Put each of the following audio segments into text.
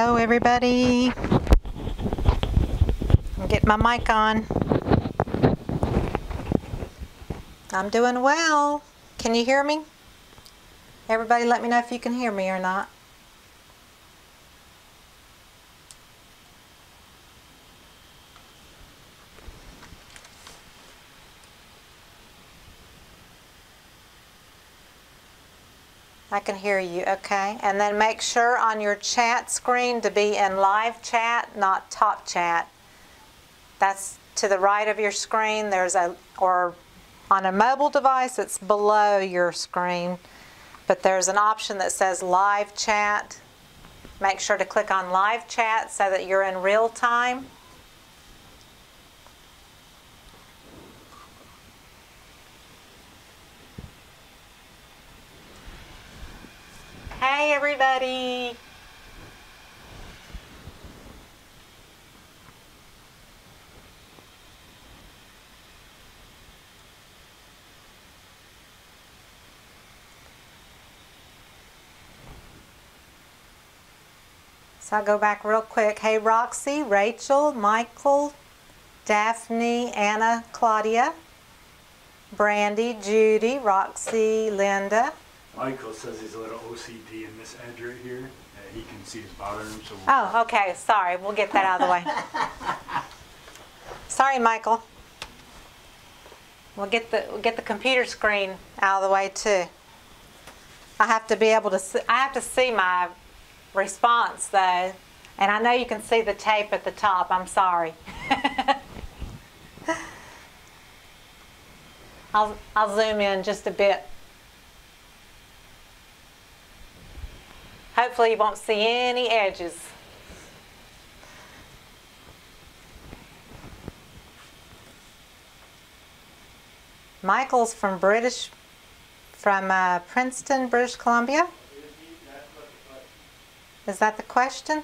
Hello everybody. I'm getting my mic on. I'm doing well. Can you hear me? Everybody let me know if you can hear me or not. I can hear you, okay. And then make sure on your chat screen to be in live chat, not top chat. That's to the right of your screen. Or on a mobile device, it's below your screen. But there's an option that says live chat. Make sure to click on live chat so that you're in real time. Hey everybody! So I'll go back real quick. Hey Roxy, Rachel, Michael, Daphne, Anna, Claudia, Brandy, Judy, Roxy, Linda. Michael says he's a little OCD in this edge right here. He can see it's bothering him. So Oh, okay. Sorry. We'll get that out of the way. Sorry, Michael. We'll get the computer screen out of the way too. I have to be able to see, I have to see my response though, and I know you can see the tape at the top. I'm sorry. I'll zoom in just a bit. Hopefully you won't see any edges. Michael's from Princeton, British Columbia. Is that the question?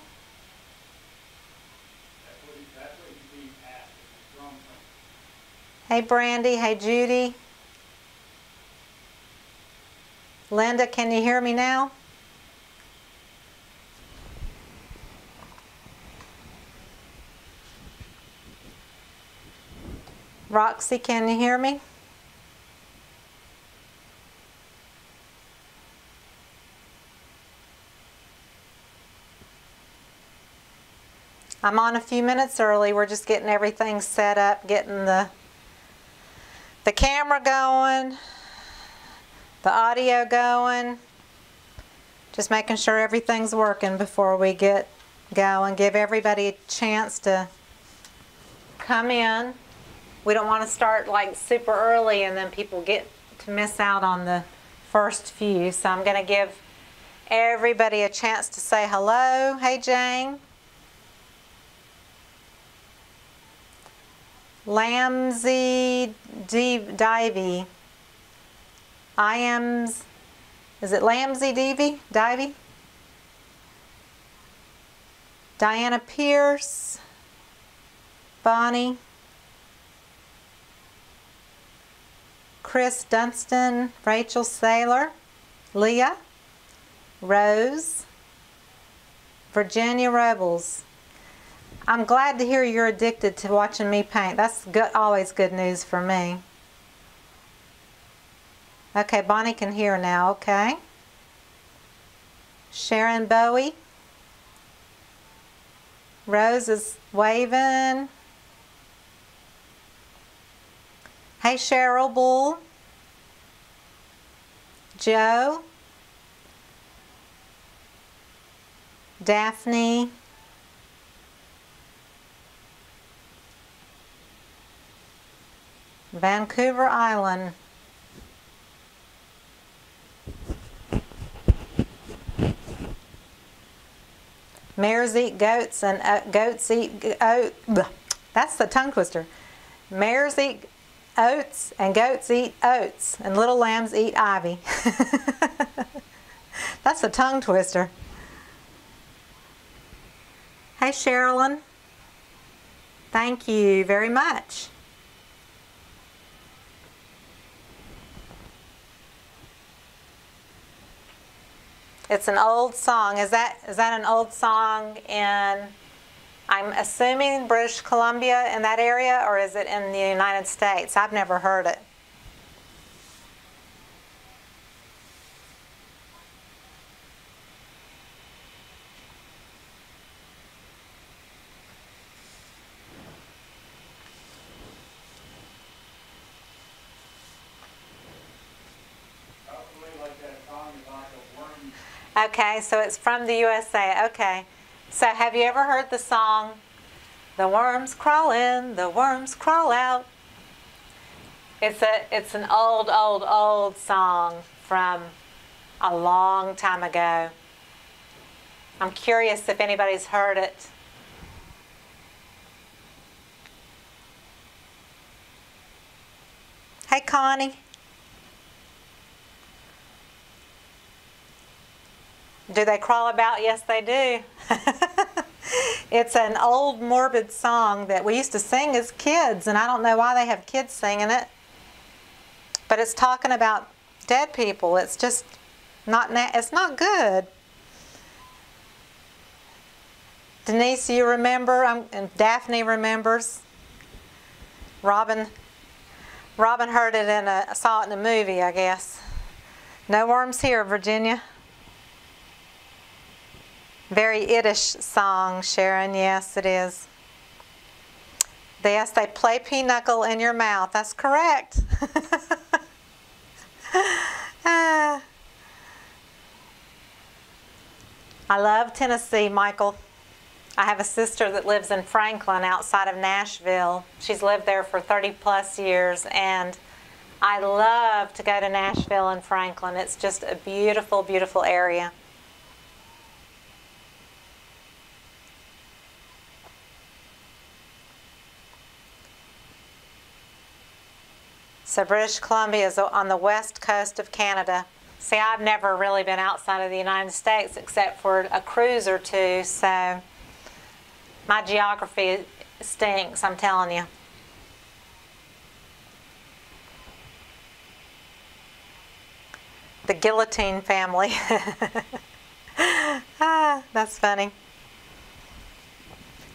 Hey Brandy, hey Judy. Linda, can you hear me now? Roxy, can you hear me? I'm on a few minutes early. We're just getting everything set up, getting the camera going, the audio going, just making sure everything's working before we get going. Give everybody a chance to come in. We don't want to start like super early and then people get to miss out on the first few. So I'm going to give everybody a chance to say hello. Hey Jane. Lamsey Divey. Is it Lamsey Divey? Diana Pierce. Bonnie. Chris Dunstan, Rachel Saylor, Leah, Rose, Virginia Rebels. I'm glad to hear you're addicted to watching me paint. That's good, always good news for me. Okay, Bonnie can hear now, okay. Sharon Bowie. Rose is waving. Hey Cheryl Bull. Joe. Daphne. Vancouver Island. Mares eat goats and goats eat oats. That's the tongue twister. Mares eat oats and goats eat oats and little lambs eat ivy. That's a tongue twister. Hey Sherilyn. Thank you very much. It's an old song. Is that an old song in, I'm assuming, British Columbia, in that area, or is it in the United States? I've never heard it. Okay, so it's from the USA. Okay. So have you ever heard the song, "The worms crawl in, the worms crawl out"? It's an old song from a long time ago. I'm curious if anybody's heard it. Hey, Connie. Do they crawl about? Yes, they do. It's an old morbid song that we used to sing as kids, and I don't know why they have kids singing it. But it's talking about dead people. It's just not, it's not good. Denise, you remember? And Daphne remembers. Robin heard it saw it in a movie, I guess. No worms here, Virginia. Very Yiddish song, Sharon. Yes, it is. Yes, they play pinochle in your mouth. That's correct. I love Tennessee, Michael. I have a sister that lives in Franklin outside of Nashville. She's lived there for 30 plus years, and I love to go to Nashville and Franklin. It's just a beautiful, beautiful area. So British Columbia is on the west coast of Canada. See, I've never really been outside of the United States except for a cruise or two, so my geography stinks, I'm telling you. The guillotine family. That's funny.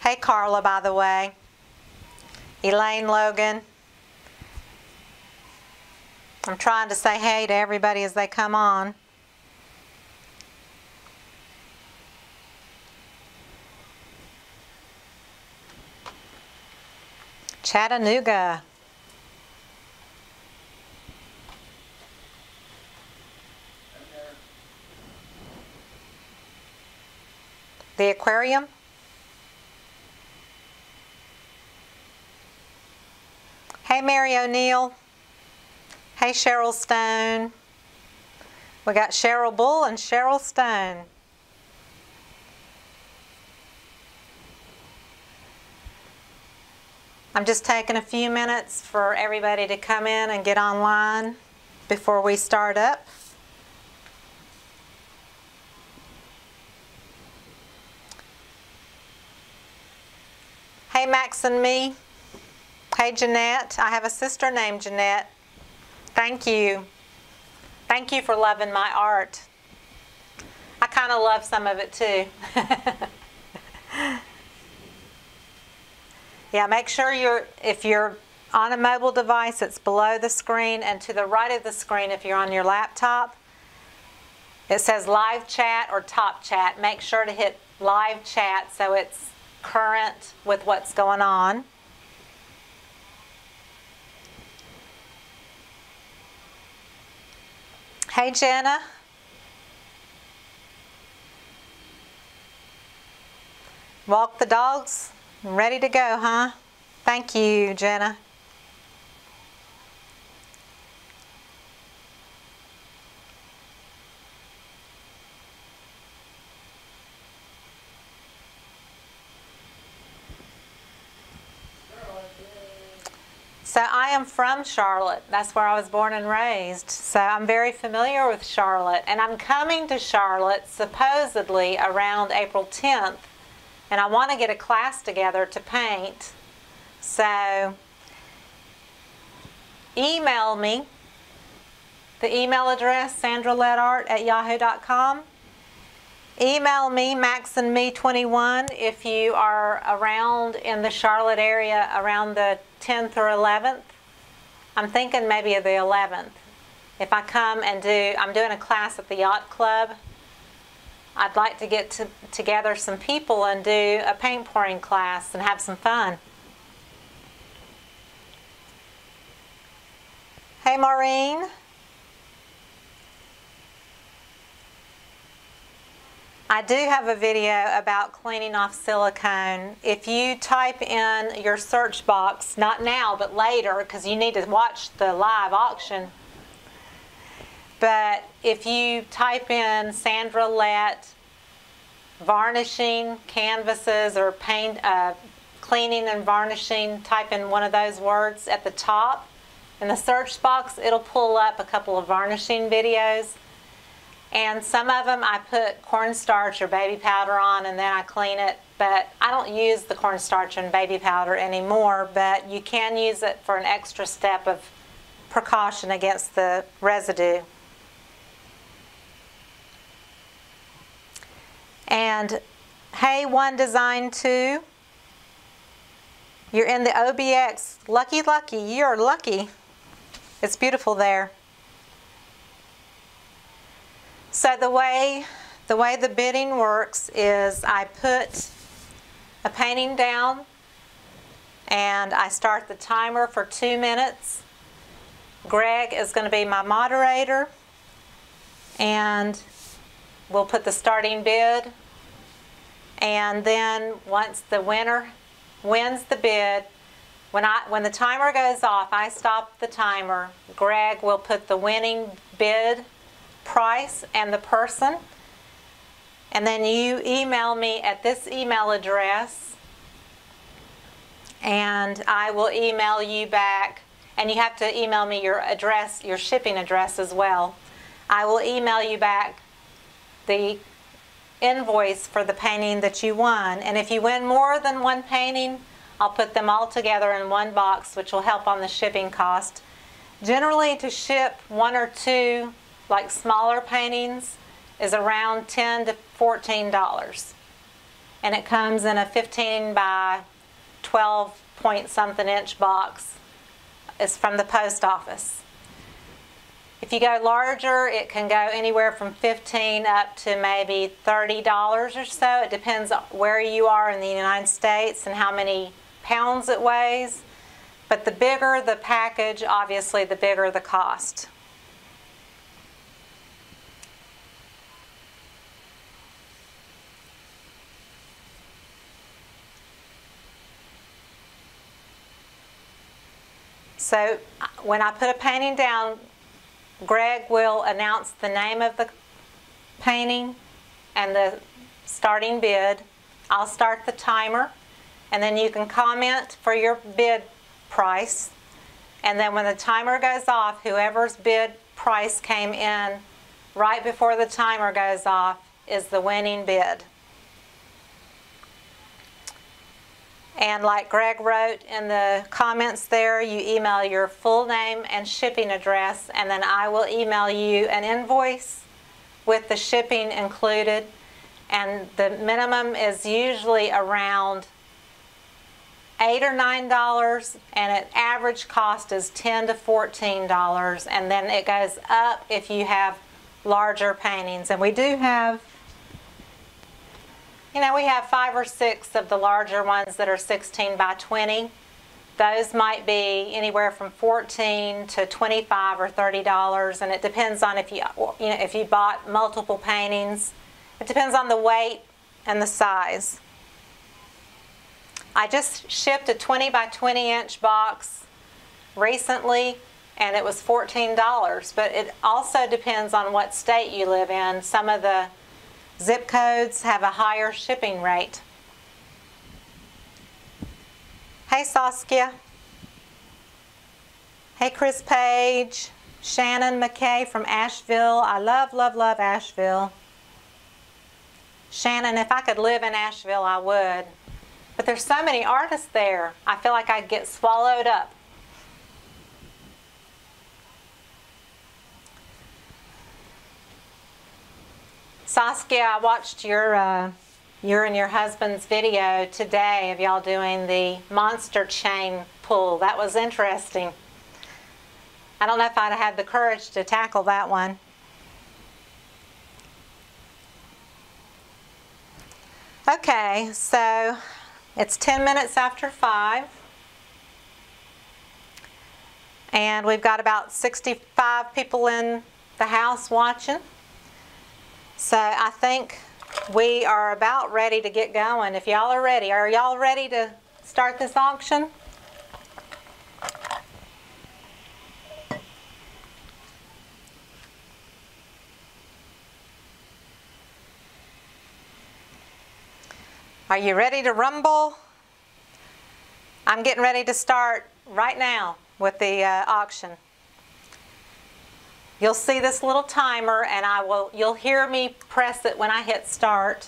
Hey, Carla, by the way. Elaine Logan. I'm trying to say hey to everybody as they come on. Chattanooga. The aquarium. Hey, Mary O'Neill. Hey, Cheryl Stone. We got Cheryl Bull and Cheryl Stone. I'm just taking a few minutes for everybody to come in and get online before we start up. Hey, Max and me. Hey, Jeanette. I have a sister named Jeanette. Thank you. Thank you for loving my art. I kind of love some of it too. Yeah, make sure if you're on a mobile device, it's below the screen, and to the right of the screen if you're on your laptop, it says live chat or top chat. Make sure to hit live chat so it's current with what's going on. Hey, Jenna. Walk the dogs. Ready to go, huh? Thank you, Jenna. So I am from Charlotte. That's where I was born and raised. So I'm very familiar with Charlotte. And I'm coming to Charlotte supposedly around April 10th. And I want to get a class together to paint. So email me. The email address, sandralettart@yahoo.com. email me, maxandme21, if you are around in the Charlotte area around the 10th or 11th. I'm thinking maybe of the 11th. If I come and I'm doing a class at the Yacht Club. I'd like to get together some people and do a paint pouring class and have some fun. Hey, Maureen. I do have a video about cleaning off silicone. If you type in your search box, not now, but later, because you need to watch the live auction. But if you type in Sandra Lett varnishing canvases or paint, cleaning and varnishing, type in one of those words at the top. In the search box, it'll pull up a couple of varnishing videos. And some of them I put cornstarch or baby powder on and then I clean it. But I don't use the cornstarch and baby powder anymore, but you can use it for an extra step of precaution against the residue. And hey, One Design 2, you're in the OBX. Lucky, lucky, you're lucky. It's beautiful there. So the way the bidding works is I put a painting down and I start the timer for 2 minutes. Greg is going to be my moderator and we'll put the starting bid. And then once the winner wins the bid, when the timer goes off, I stop the timer. Greg will put the winning bid price and the person. And then you email me at this email address and I will email you back. And you have to email me your address, your shipping address as well. I will email you back the invoice for the painting that you won. And if you win more than one painting, I'll put them all together in one box, which will help on the shipping cost. Generally, to ship one or two, like smaller paintings, is around $10 to $14. And it comes in a 15 by 12 point something inch box. It's from the post office. If you go larger, it can go anywhere from $15 up to maybe $30 or so. It depends on where you are in the United States and how many pounds it weighs. But the bigger the package, obviously, the bigger the cost. So when I put a painting down, Greg will announce the name of the painting and the starting bid. I'll start the timer, and then you can comment for your bid price. And then when the timer goes off, whoever's bid price came in right before the timer goes off is the winning bid. And like Greg wrote in the comments there, you email your full name and shipping address, and then I will email you an invoice with the shipping included. And the minimum is usually around $8 or $9, and an average cost is $10 to $14. And then it goes up if you have larger paintings. And we do have, we have 5 or 6 of the larger ones that are 16 by 20. Those might be anywhere from $14 to $25 or $30, and it depends on if you bought multiple paintings. It depends on the weight and the size. I just shipped a 20 by 20 inch box recently, and it was $14, but it also depends on what state you live in. Some of the zip codes have a higher shipping rate. Hey Saskia. Hey Chris Page. Shannon McKay from Asheville. I love, love, love Asheville. Shannon, if I could live in Asheville, I would. But there's so many artists there. I feel like I'd get swallowed up. Saskia, I watched your and your husband's video today of y'all doing the monster chain pull. That was interesting. I don't know if I'd have had the courage to tackle that one. Okay, so it's 10 minutes after 5. And we've got about 65 people in the house watching. So I think we are about ready to get going. If y'all are y'all ready to start this auction? Are you ready to rumble? I'm getting ready to start right now with the auction. You'll see this little timer, and you'll hear me press it when I hit start.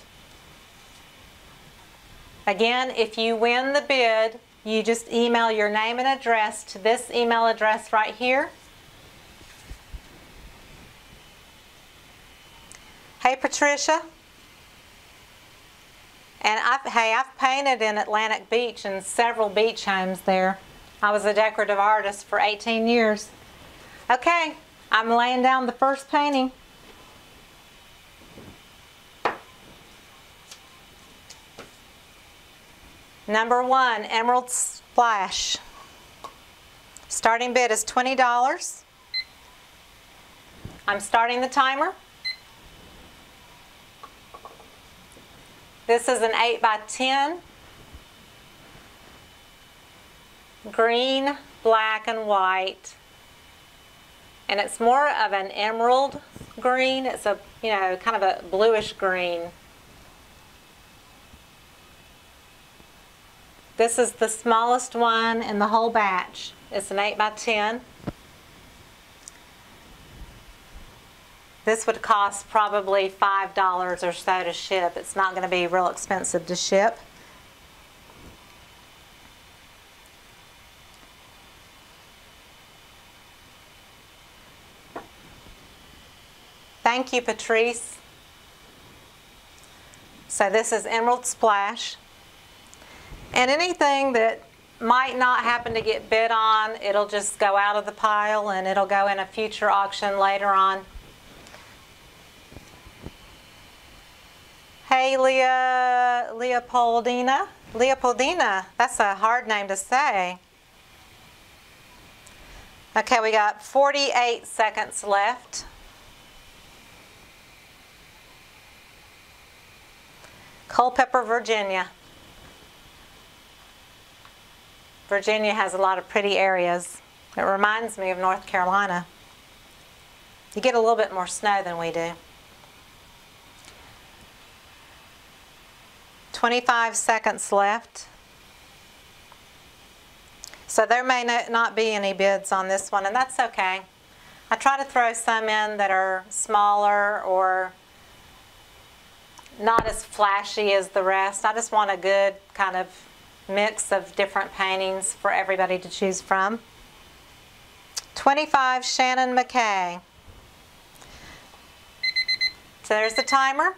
Again, if you win the bid, you just email your name and address to this email address right here. Hey, Patricia. And I've painted in Atlantic Beach and several beach homes there. I was a decorative artist for 18 years. Okay, I'm laying down the first painting. Number 1, Emerald Splash. Starting bid is $20. I'm starting the timer. This is an 8 by 10. Green, black, and white. And it's more of an emerald green. It's a, kind of a bluish green. This is the smallest one in the whole batch. It's an 8 by 10. This would cost probably $5 or so to ship. It's not going to be real expensive to ship. Thank you, Patrice. So this is Emerald Splash. And anything that might not happen to get bid on, it'll just go out of the pile and it'll go in a future auction later on. Hey, Leopoldina. Leopoldina, that's a hard name to say. Okay, we got 48 seconds left. Culpeper, Virginia. Virginia has a lot of pretty areas. It reminds me of North Carolina. You get a little bit more snow than we do. 25 seconds left. So there may not be any bids on this one, and that's okay. I try to throw some in that are smaller or not as flashy as the rest. I just want a good kind of mix of different paintings for everybody to choose from. 25, Shannon McKay. So there's the timer.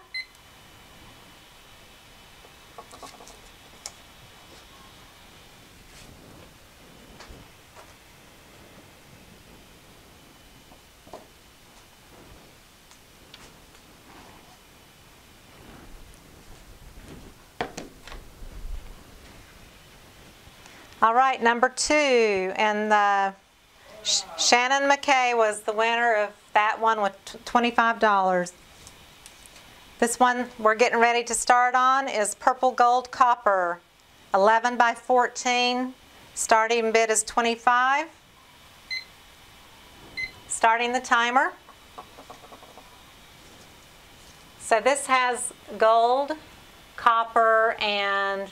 All right, number 2, and Shannon McKay was the winner of that one with $25. This one we're getting ready to start on is Purple Gold Copper, 11 by 14. Starting bid is $25. Starting the timer. So this has gold, copper, and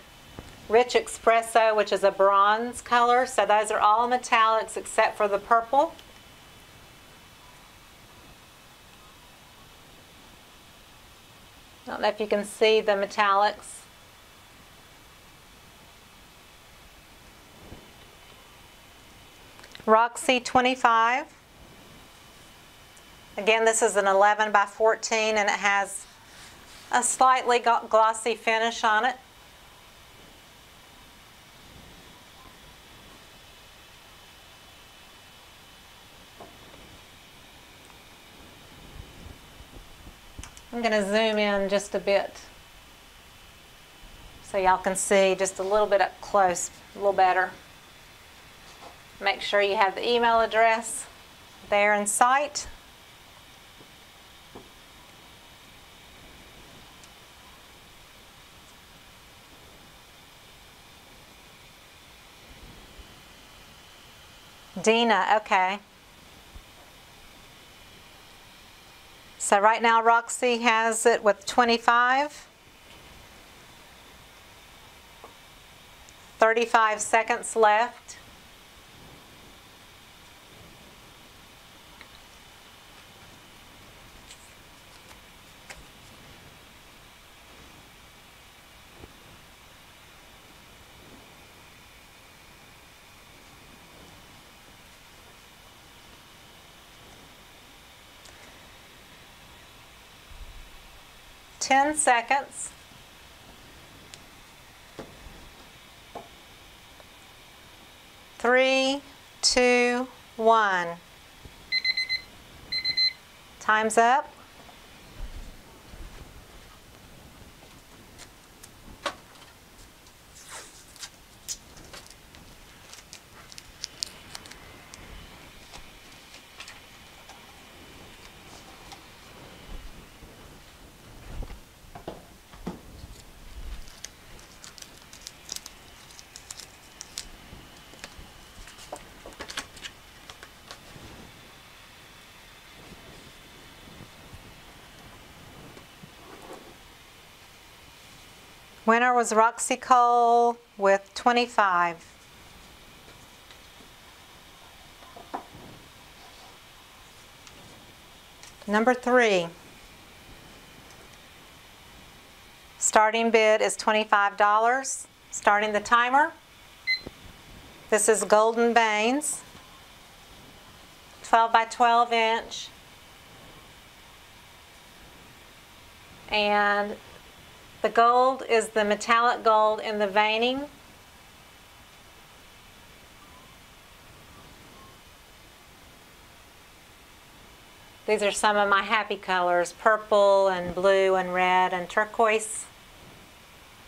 rich espresso, which is a bronze color. So those are all metallics except for the purple. I don't know if you can see the metallics. Roxy 25. Again, this is an 11 by 14 and it has a slightly glossy finish on it. I'm going to zoom in just a bit so y'all can see just a little bit up close, a little better. Make sure you have the email address there in sight. Dina, okay. So right now Roxy has it with 25. 35 seconds left. Ten seconds. 3, 2, 1. Time's up. Winner was Roxy Cole with 25. Number 3. Starting bid is $25. Starting the timer. This is Golden Banes, 12 by 12 inch. And the gold is the metallic gold in the veining. These are some of my happy colors, purple and blue and red and turquoise.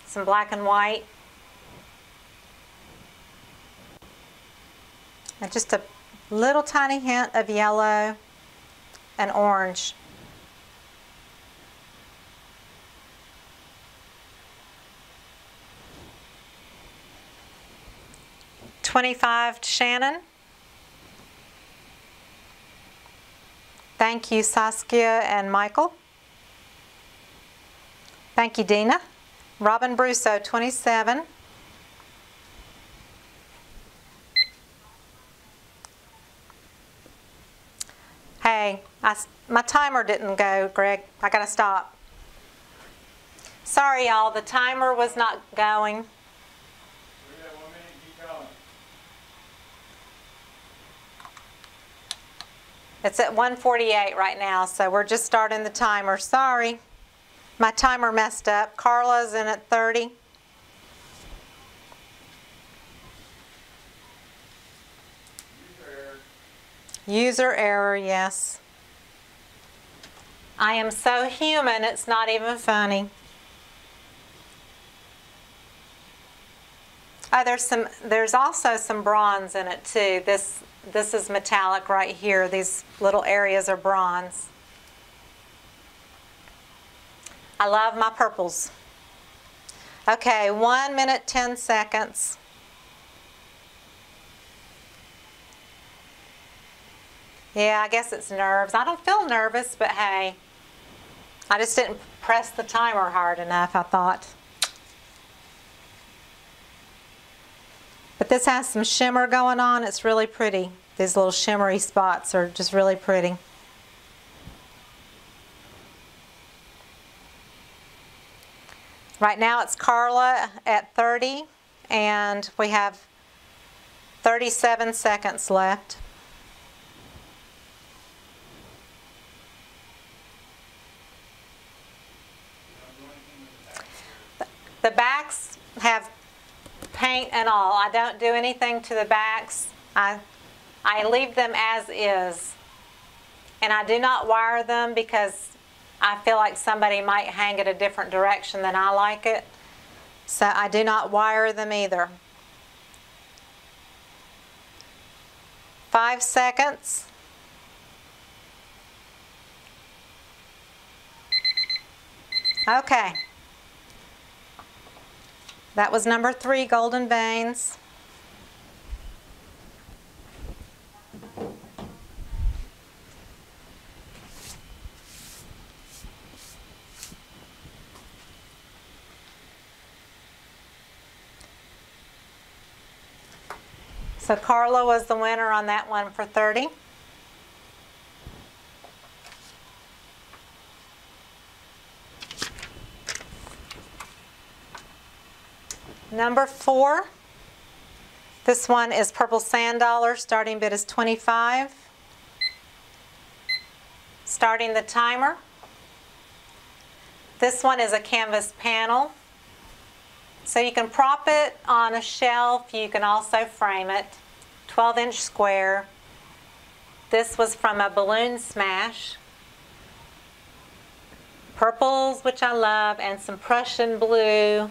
Some black and white. And just a little tiny hint of yellow and orange. $25 to Shannon. Thank you, Saskia and Michael. Thank you, Dina. Robin Brusso, 27. Hey, my timer didn't go, Greg. I gotta stop. Sorry, y'all, the timer was not going. It's at 1:48 right now, so we're just starting the timer. Sorry, my timer messed up. Carla's in at 30. User error, yes. I am so human, it's not even funny. Oh, there's also some bronze in it too. This is metallic right here. These little areas are bronze. I love my purples. Okay, 1 minute, 10 seconds. Yeah, I guess it's nerves. I don't feel nervous, but hey, I just didn't press the timer hard enough, I thought. But this has some shimmer going on. It's really pretty. These little shimmery spots are just really pretty. Right now it's Carla at 30, and we have 37 seconds left. The backs have paint and all. I don't do anything to the backs. I leave them as is. And I do not wire them because I feel like somebody might hang it a different direction than I like it. So I do not wire them either. 5 seconds. Okay. That was number 3, golden veins. So Carla was the winner on that one for 30. Number 4. This one is purple sand dollar. Starting bid is 25. Starting the timer. This one is a canvas panel. So you can prop it on a shelf. You can also frame it. 12-inch square. This was from a balloon smash. Purples, which I love, and some Prussian blue.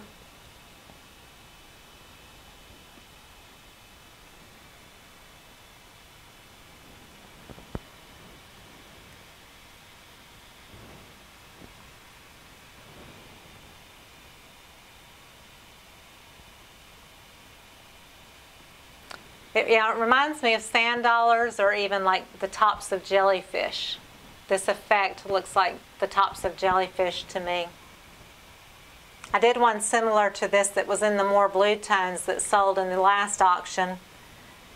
It reminds me of sand dollars or even like the tops of jellyfish. This effect looks like the tops of jellyfish to me. I did one similar to this that was in the more blue tones that sold in the last auction.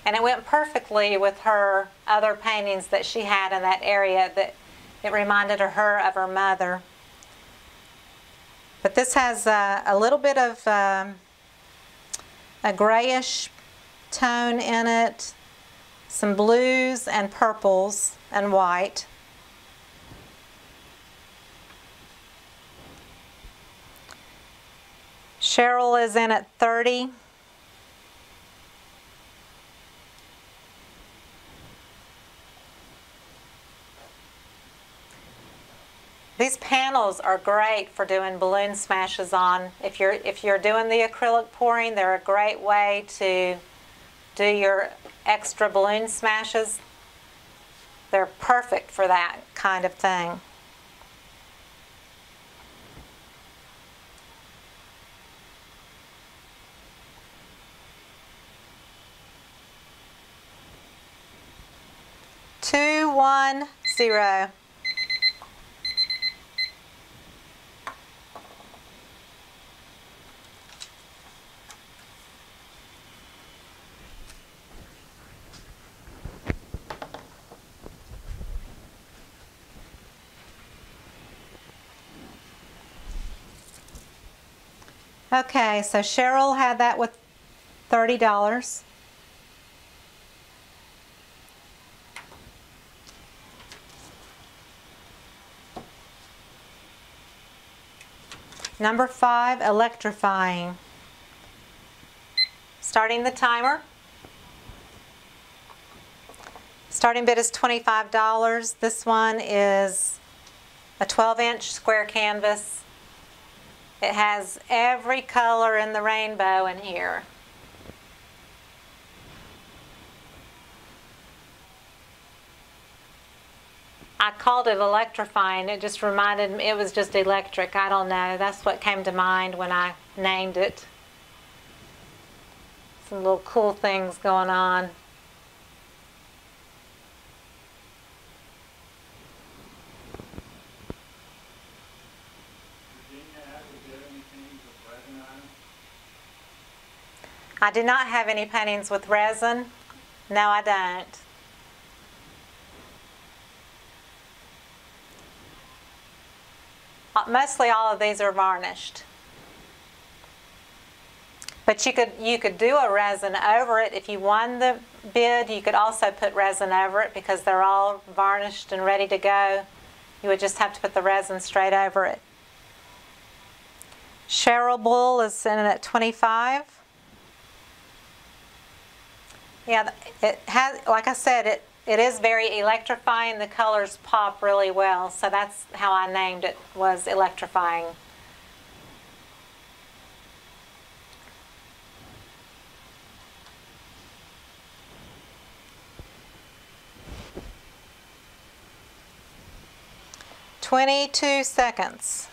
And it went perfectly with her other paintings that she had in that area that it reminded her of her mother. But this has a little bit of a grayish tone in it, some blues and purples and white. Cheryl is in at 30. These panels are great for doing balloon smashes on. If you're doing the acrylic pouring, they're a great way to do your extra balloon smashes. They're perfect for that kind of thing. Two, 1, 0. Okay, so Cheryl had that with $30. Number 5, electrifying. Starting the timer. Starting bid is $25. This one is a 12-inch square canvas. It has every color in the rainbow in here. I called it electrifying. It just reminded me, it was just electric. I don't know. That's what came to mind when I named it. Some little cool things going on. I do not have any paintings with resin. No, I don't. Mostly all of these are varnished. But you could do a resin over it. If you won the bid, you could also put resin over it because they're all varnished and ready to go. You would just have to put the resin straight over it. Shareable is in at 25. Yeah, it has, like I said, it is very electrifying. The colors pop really well, so that's how I named it, was electrifying. "22 seconds.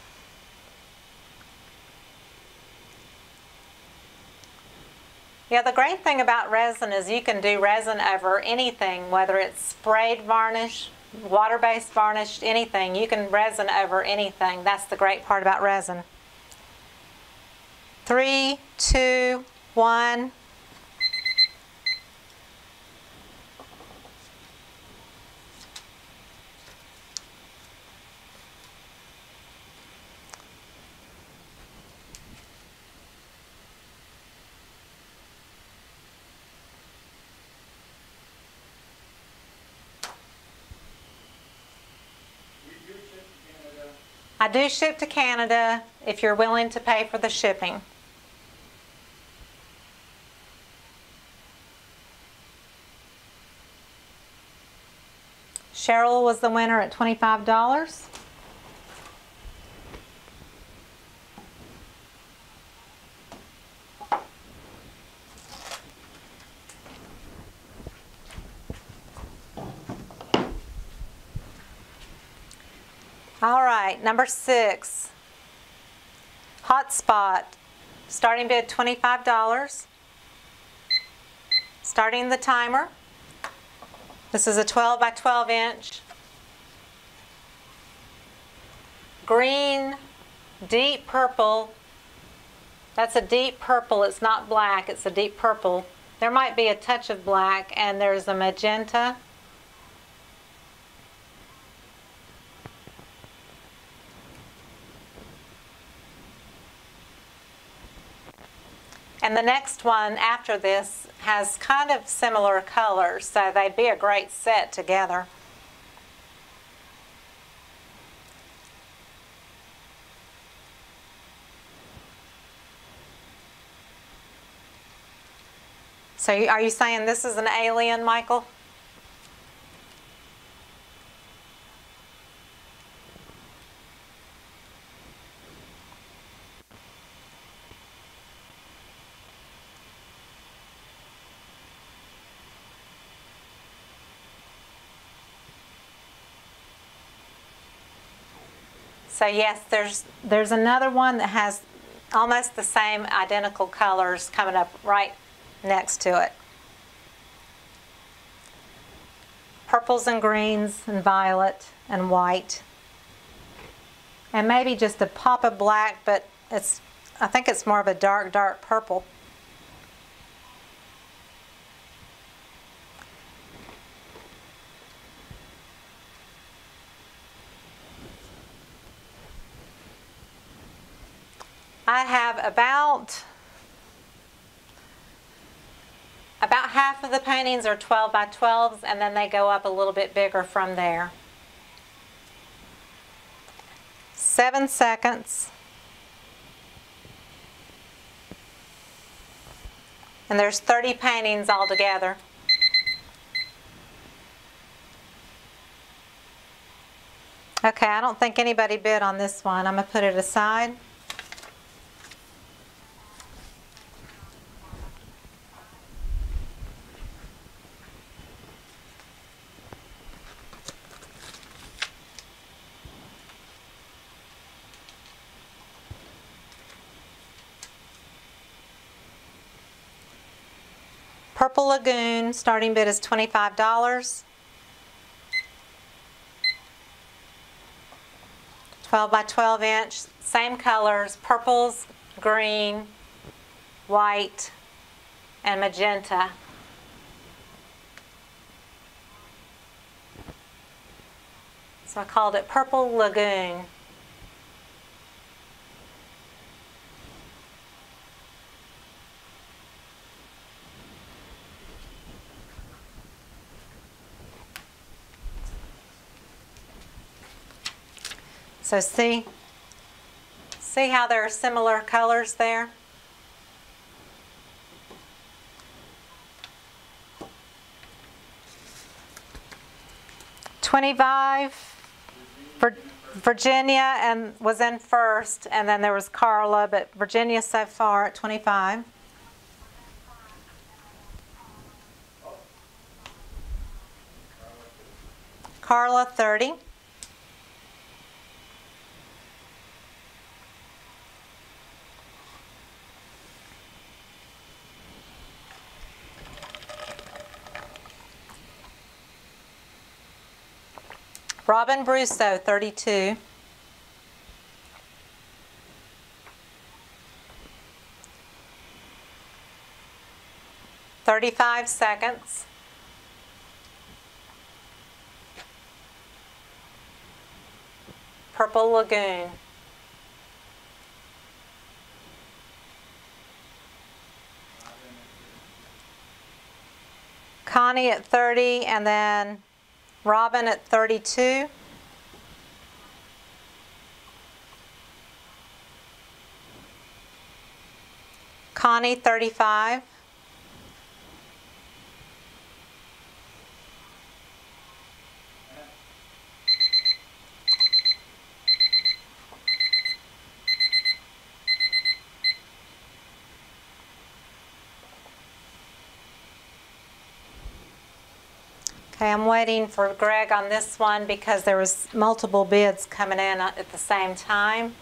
Yeah, the great thing about resin is you can do resin over anything, whether it's sprayed varnish, water-based varnish, anything. You can resin over anything. That's the great part about resin. 3, 2, 1. I do ship to Canada if you're willing to pay for the shipping. Cheryl was the winner at $25. All right, number 6, Hotspot, starting bid $25. Starting the timer. This is a 12 by 12 inch. Green, deep purple. That's a deep purple, it's not black, it's a deep purple. There might be a touch of black, and there's a magenta. And the next one after this has kind of similar colors, so they'd be a great set together. So are you saying this is an alien, Michael? So yes, there's another one that has almost the same identical colors coming up right next to it. Purples and greens and violet and white. And maybe just a pop of black, but I think it's more of a dark, dark purple. I have about half of the paintings are 12 by 12s, and then they go up a little bit bigger from there. 7 seconds. And there's 30 paintings altogether. Okay, I don't think anybody bid on this one. I'm going to put it aside. Purple Lagoon, starting bid is $25. 12 by 12 inch, same colors, purples, green, white, and magenta. So I called it Purple Lagoon. So see See how there are similar colors there? $25 for Virginia and was in first, and then there was Carla, but Virginia so far at 25. Carla 30. Robin Brusso 32. "35 seconds. Purple Lagoon. Connie at 30, and then Robin at 32. Connie 35. Okay, I'm waiting for Greg on this one because there was multiple bids coming in at the same time.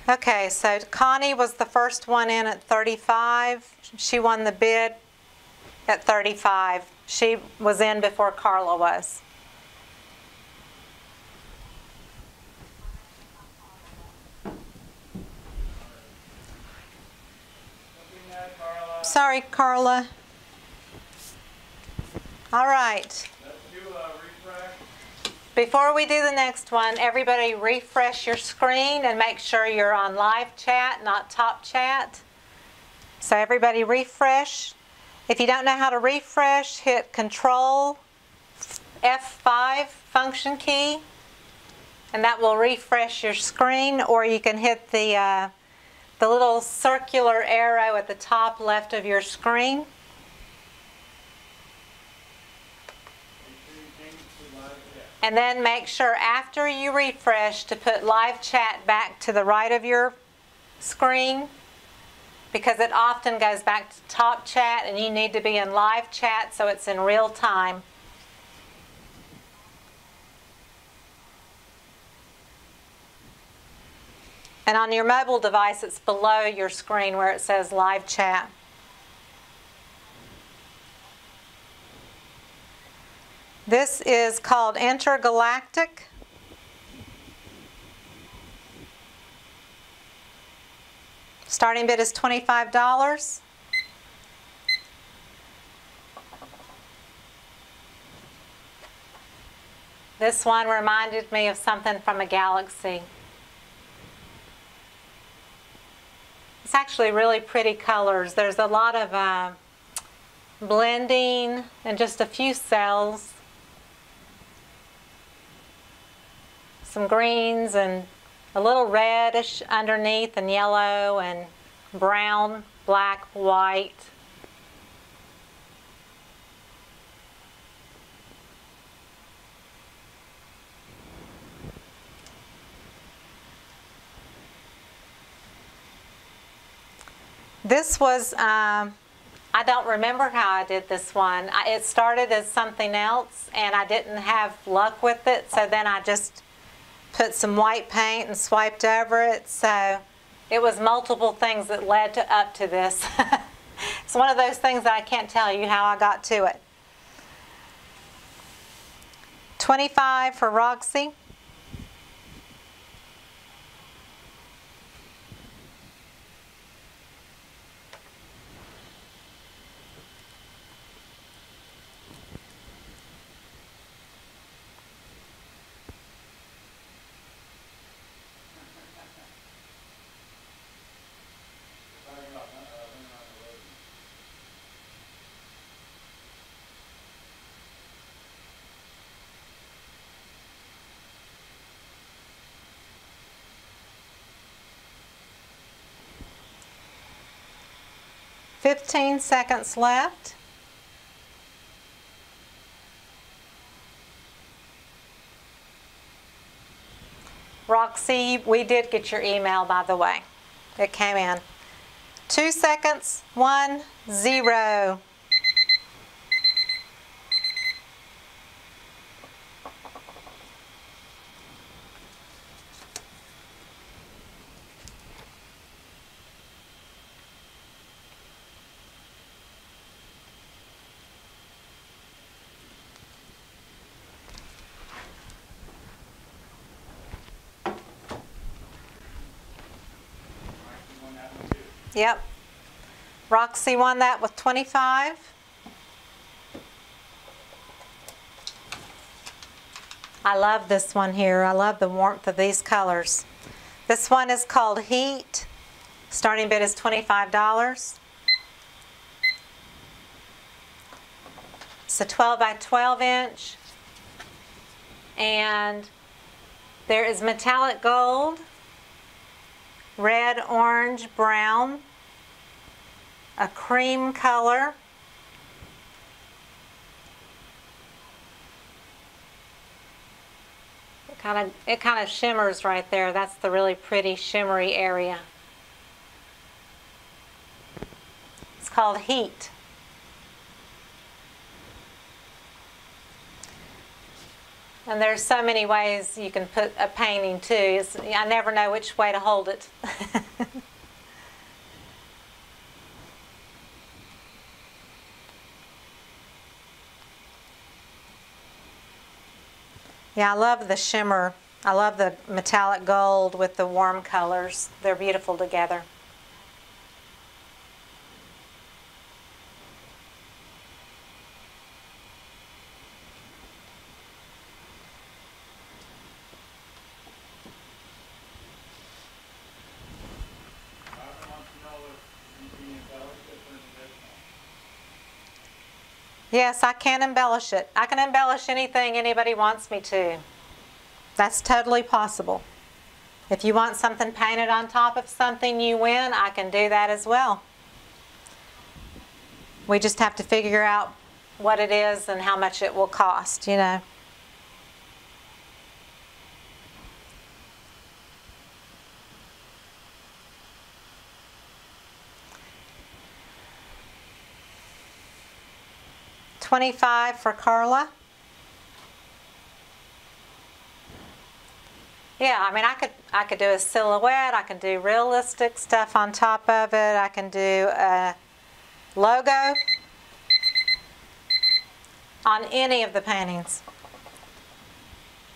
Okay, so Connie was the first one in at 35. She won the bid at 35. She was in before Carla was. Sorry, Carla. All right. Let's do a refresh. Before we do the next one, everybody refresh your screen and make sure you're on live chat, not top chat. So everybody refresh. If you don't know how to refresh, hit Control F5 function key, and that will refresh your screen. Or you can hit the little circular arrow at the top left of your screen. And then make sure after you refresh to put live chat back to the right of your screen, because it often goes back to top chat and you need to be in live chat so it's in real time. And on your mobile device, it's below your screen where it says live chat. This is called Intergalactic. Starting bid is $25. This one reminded me of something from a galaxy. It's actually really pretty colors. There's a lot of blending and just a few cells. Some greens and a little reddish underneath, and yellow and brown, black, white. This was, I don't remember how I did this one. It started as something else and I didn't have luck with it, so then I just put some white paint and swiped over it. So it was multiple things that led up to this. It's one of those things that I can't tell you how I got to it. $25 for Roxy. 15 seconds left. Roxy, we did get your email, by the way. It came in. 2 seconds, 1, 0. Yep. Roxy won that with 25. I love this one here. I love the warmth of these colors. This one is called Heat. Starting bid is $25. It's a 12 by 12 inch. And there is metallic gold, red, orange, brown, a cream color, it kind of shimmers right there. That's the really pretty shimmery area. It's called Heat. And there's so many ways you can put a painting too. I never know which way to hold it. Yeah, I love the shimmer. I love the metallic gold with the warm colors. They're beautiful together. Yes, I can embellish it. I can embellish anything anybody wants me to. That's totally possible. If you want something painted on top of something you win, I can do that as well. We just have to figure out what it is and how much it will cost, you know. $25 for Carla. Yeah, I mean, I could do a silhouette. I can do realistic stuff on top of it. I can do a logo on any of the paintings.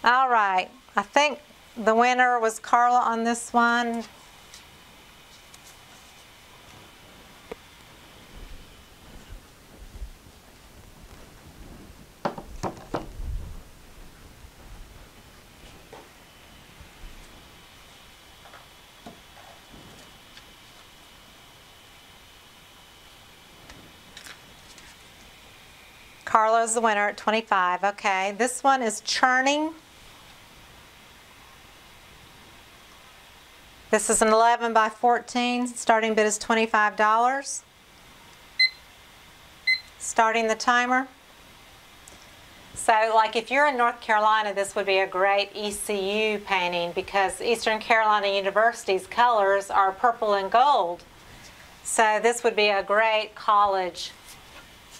All right, I think the winner was Carla on this one. Carla's the winner at 25. Okay, this one is Churning. This is an 11 by 14. Starting bid is $25. Starting the timer. So, like if you're in North Carolina, this would be a great ECU painting because Eastern Carolina University's colors are purple and gold. So this would be a great college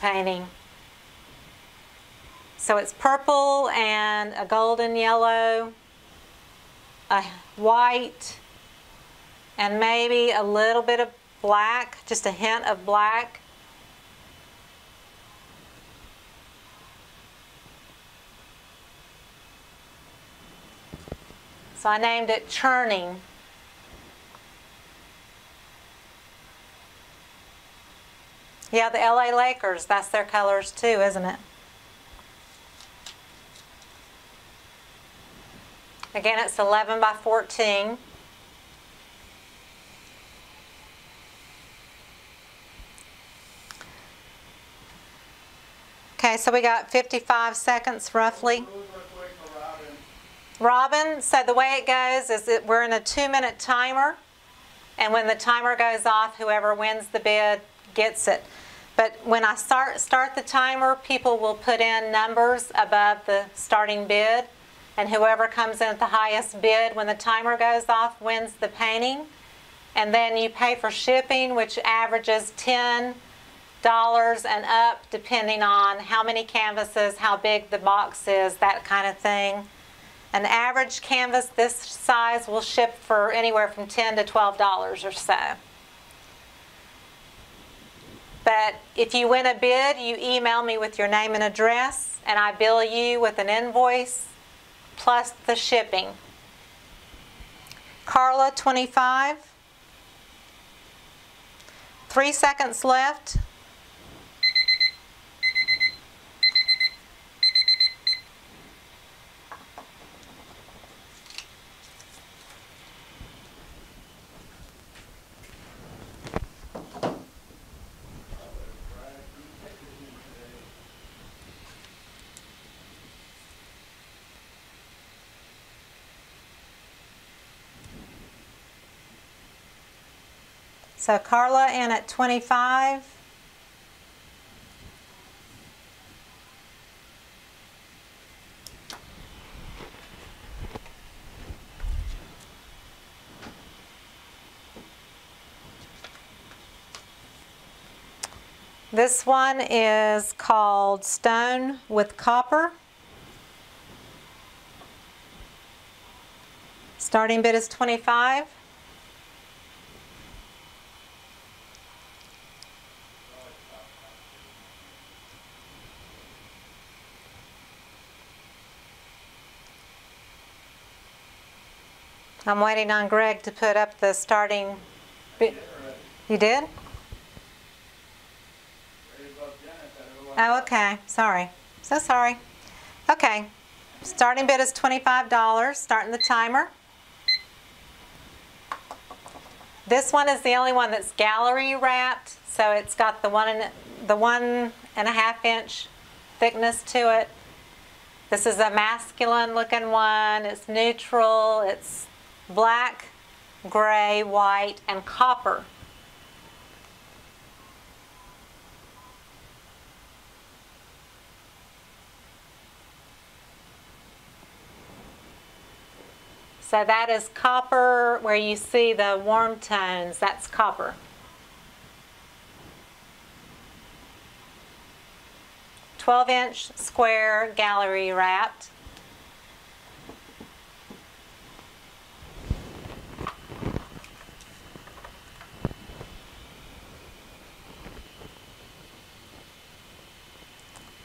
painting. So it's purple and a golden yellow, a white, and maybe a little bit of black, just a hint of black. So I named it Churning. Yeah, the LA Lakers, that's their colors too, isn't it? Again, it's 11 by 14. Okay, so we got 55 seconds roughly. Robin, so the way it goes is that we're in a 2-minute timer, and when the timer goes off, whoever wins the bid gets it. But when I start the timer, people will put in numbers above the starting bid, and whoever comes in at the highest bid when the timer goes off wins the painting. And then you pay for shipping, which averages $10 and up, depending on how many canvases, how big the box is, that kind of thing. An average canvas this size will ship for anywhere from $10 to $12 or so. But if you win a bid, you email me with your name and address, and I bill you with an invoice plus the shipping. Carla, 25. 3 seconds left. So Carla in at 25. This one is called Stone with Copper. Starting bid is 25. I'm waiting on Greg to put up the starting bid. You did? Oh, okay. Sorry. So sorry. Okay. Starting bid is $25. Starting the timer. This one is the only one that's gallery wrapped, so it's got the 1.5 inch thickness to it. This is a masculine looking one. It's neutral. It's black, gray, white, and copper. So that is copper, where you see the warm tones, that's copper. "12-inch square gallery wrapped.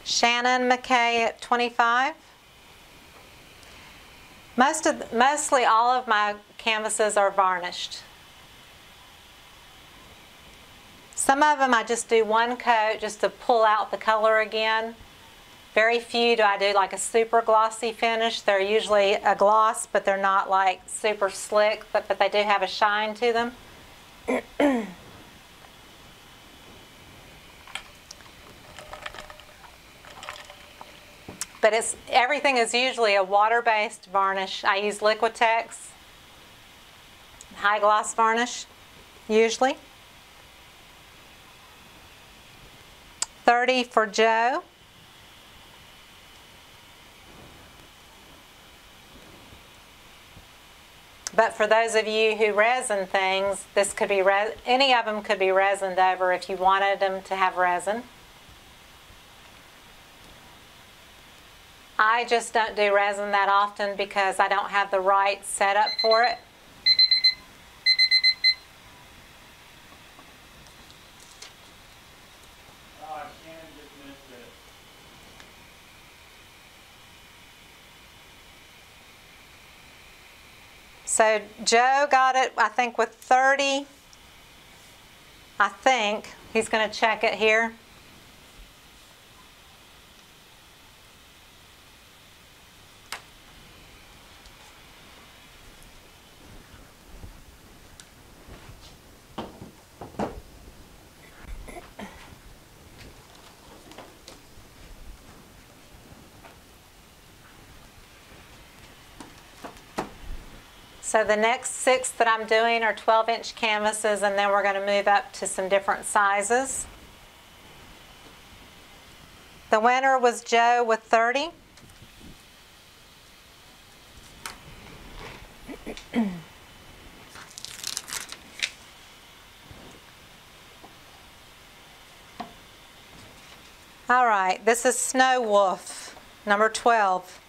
Shannon McKay at 25. Mostly all of my canvases are varnished. Some of them I just do one coat just to pull out the color again. Very few do I do like a super glossy finish. They're usually a gloss, but they're not like super slick, but they do have a shine to them. But everything is usually a water-based varnish. I use Liquitex, High Gloss Varnish, usually. 30 for Joe. But for those of you who resin things, this could be any of them could be resined over if you wanted them to have resin. I just don't do resin that often because I don't have the right setup for it. So Joe got it, I think, with 30. I think. He's going to check it here. So the next 6 that I'm doing are 12-inch canvases, and then we're going to move up to some different sizes. The winner was Joe with 30. All right, this is Snow Wolf, number 12.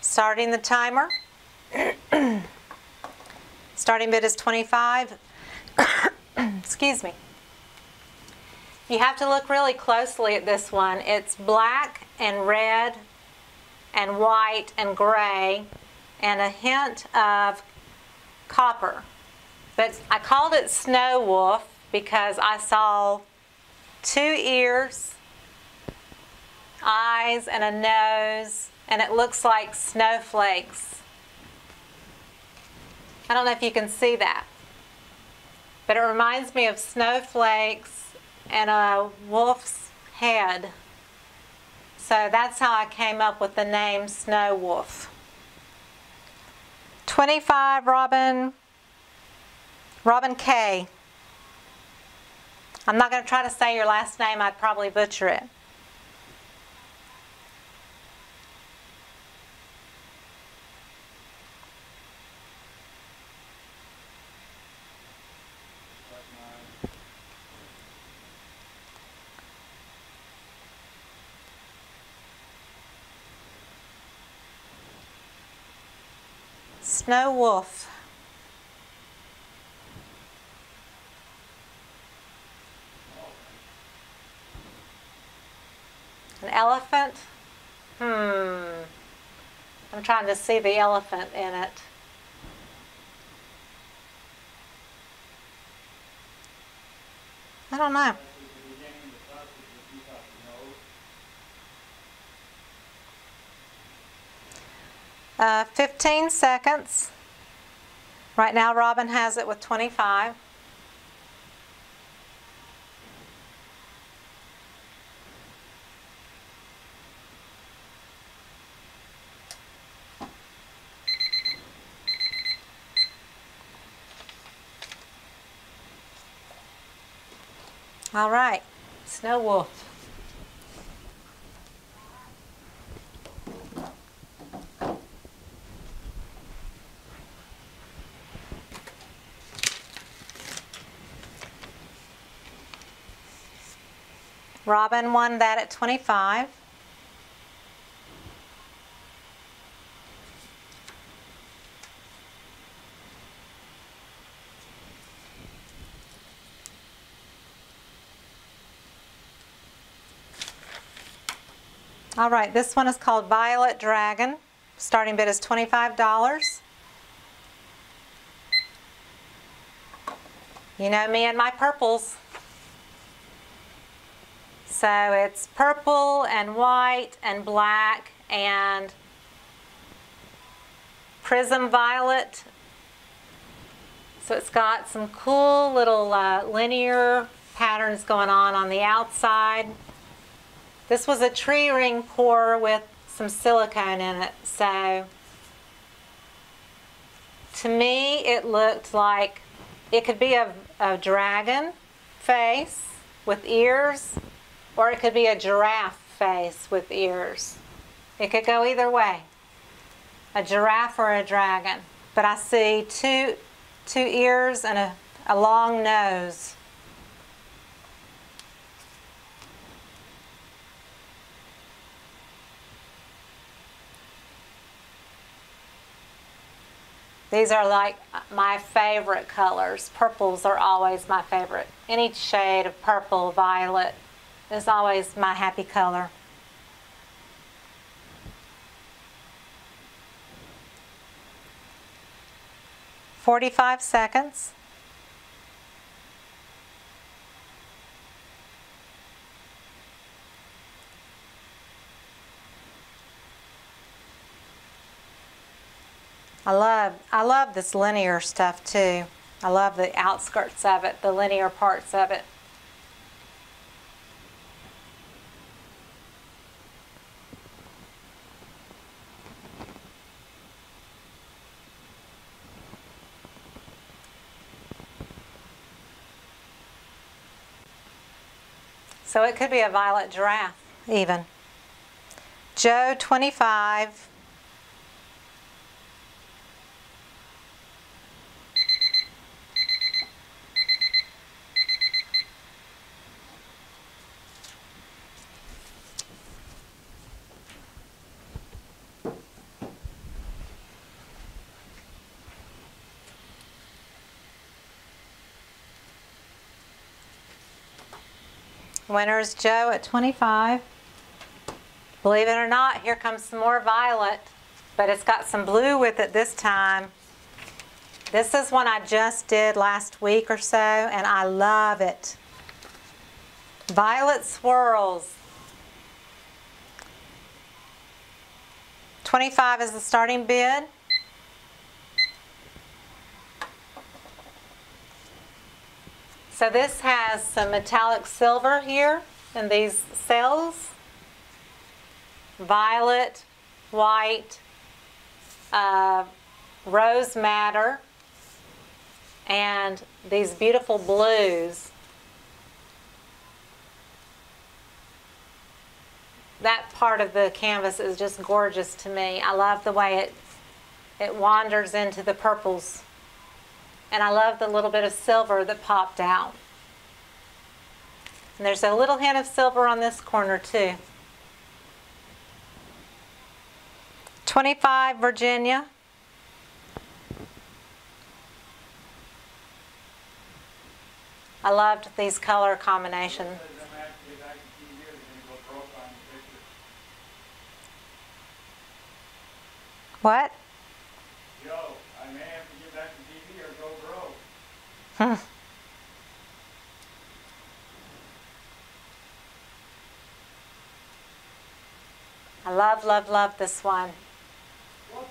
Starting the timer. Starting bid is 25. Excuse me. You have to look really closely at this one. It's black and red and white and gray and a hint of copper. But I called it Snow Wolf because I saw 2 ears, eyes, and a nose, and it looks like snowflakes. I don't know if you can see that, but it reminds me of snowflakes and a wolf's head. So that's how I came up with the name Snow Wolf. 25, Robin K. I'm not going to try to say your last name. I'd probably butcher it. Snow Wolf. An elephant? I'm trying to see the elephant in it. I don't know. 15 seconds. Right now, Robin has it with 25. All right, Snow Wolf. Robin won that at 25. All right, this one is called Violet Dragon. Starting bid is $25. You know me and my purples. So it's purple and white and black and prism violet. So it's got some cool little linear patterns going on the outside. This was a tree ring pour with some silicone in it. So to me it looked like it could be a dragon face with ears, or it could be a giraffe face with ears. It could go either way, a giraffe or a dragon. But I see two ears and a long nose. These are like my favorite colors. Purples are always my favorite. Any shade of purple, violet is always my happy color. "45 seconds. I love this linear stuff too. I love the outskirts of it, the linear parts of it. So it could be a violet giraffe even. Joe, 25. Winner's Joe at 25. Believe it or not, here comes some more violet, but it's got some blue with it this time. This is one I just did last week or so, and I love it. Violet swirls. 25 is the starting bid. So this has some metallic silver here in these cells. Violet, white, rose madder, and these beautiful blues. That part of the canvas is just gorgeous to me. I love the way it wanders into the purples. And I love the little bit of silver that popped out. And there's a little hint of silver on this corner too. 25, Virginia. I loved these color combinations. What? Joe, I may have to get back to TV or go broke. I love, love, love this one. What?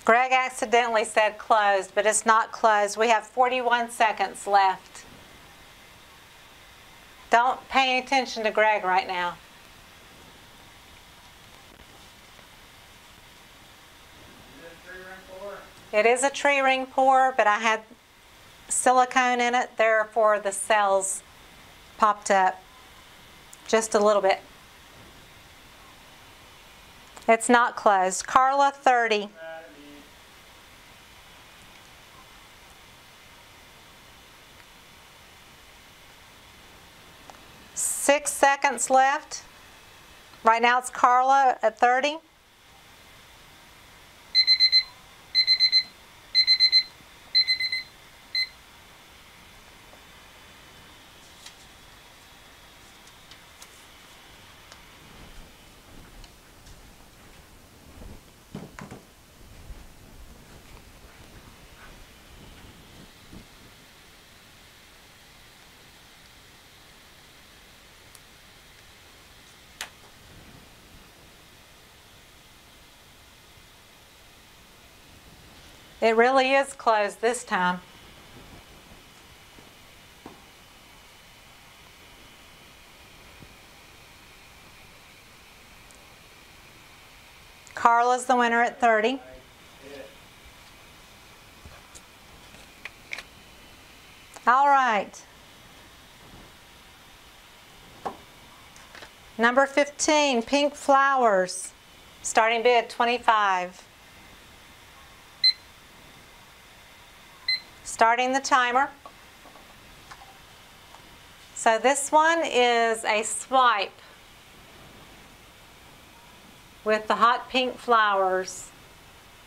Greg accidentally said closed, but it's not closed. We have 41 seconds left. Don't pay any attention to Greg right now. It is a tree ring pour, but I had silicone in it, therefore the cells popped up just a little bit. It's not closed. Carla, 30. 6 seconds left. Right now it's Carla at 30. It really is closed this time. Carla's the winner at 30. All right. Number 15, Pink Flowers. Starting bid, 25. Starting the timer. So this one is a swipe with the hot pink flowers.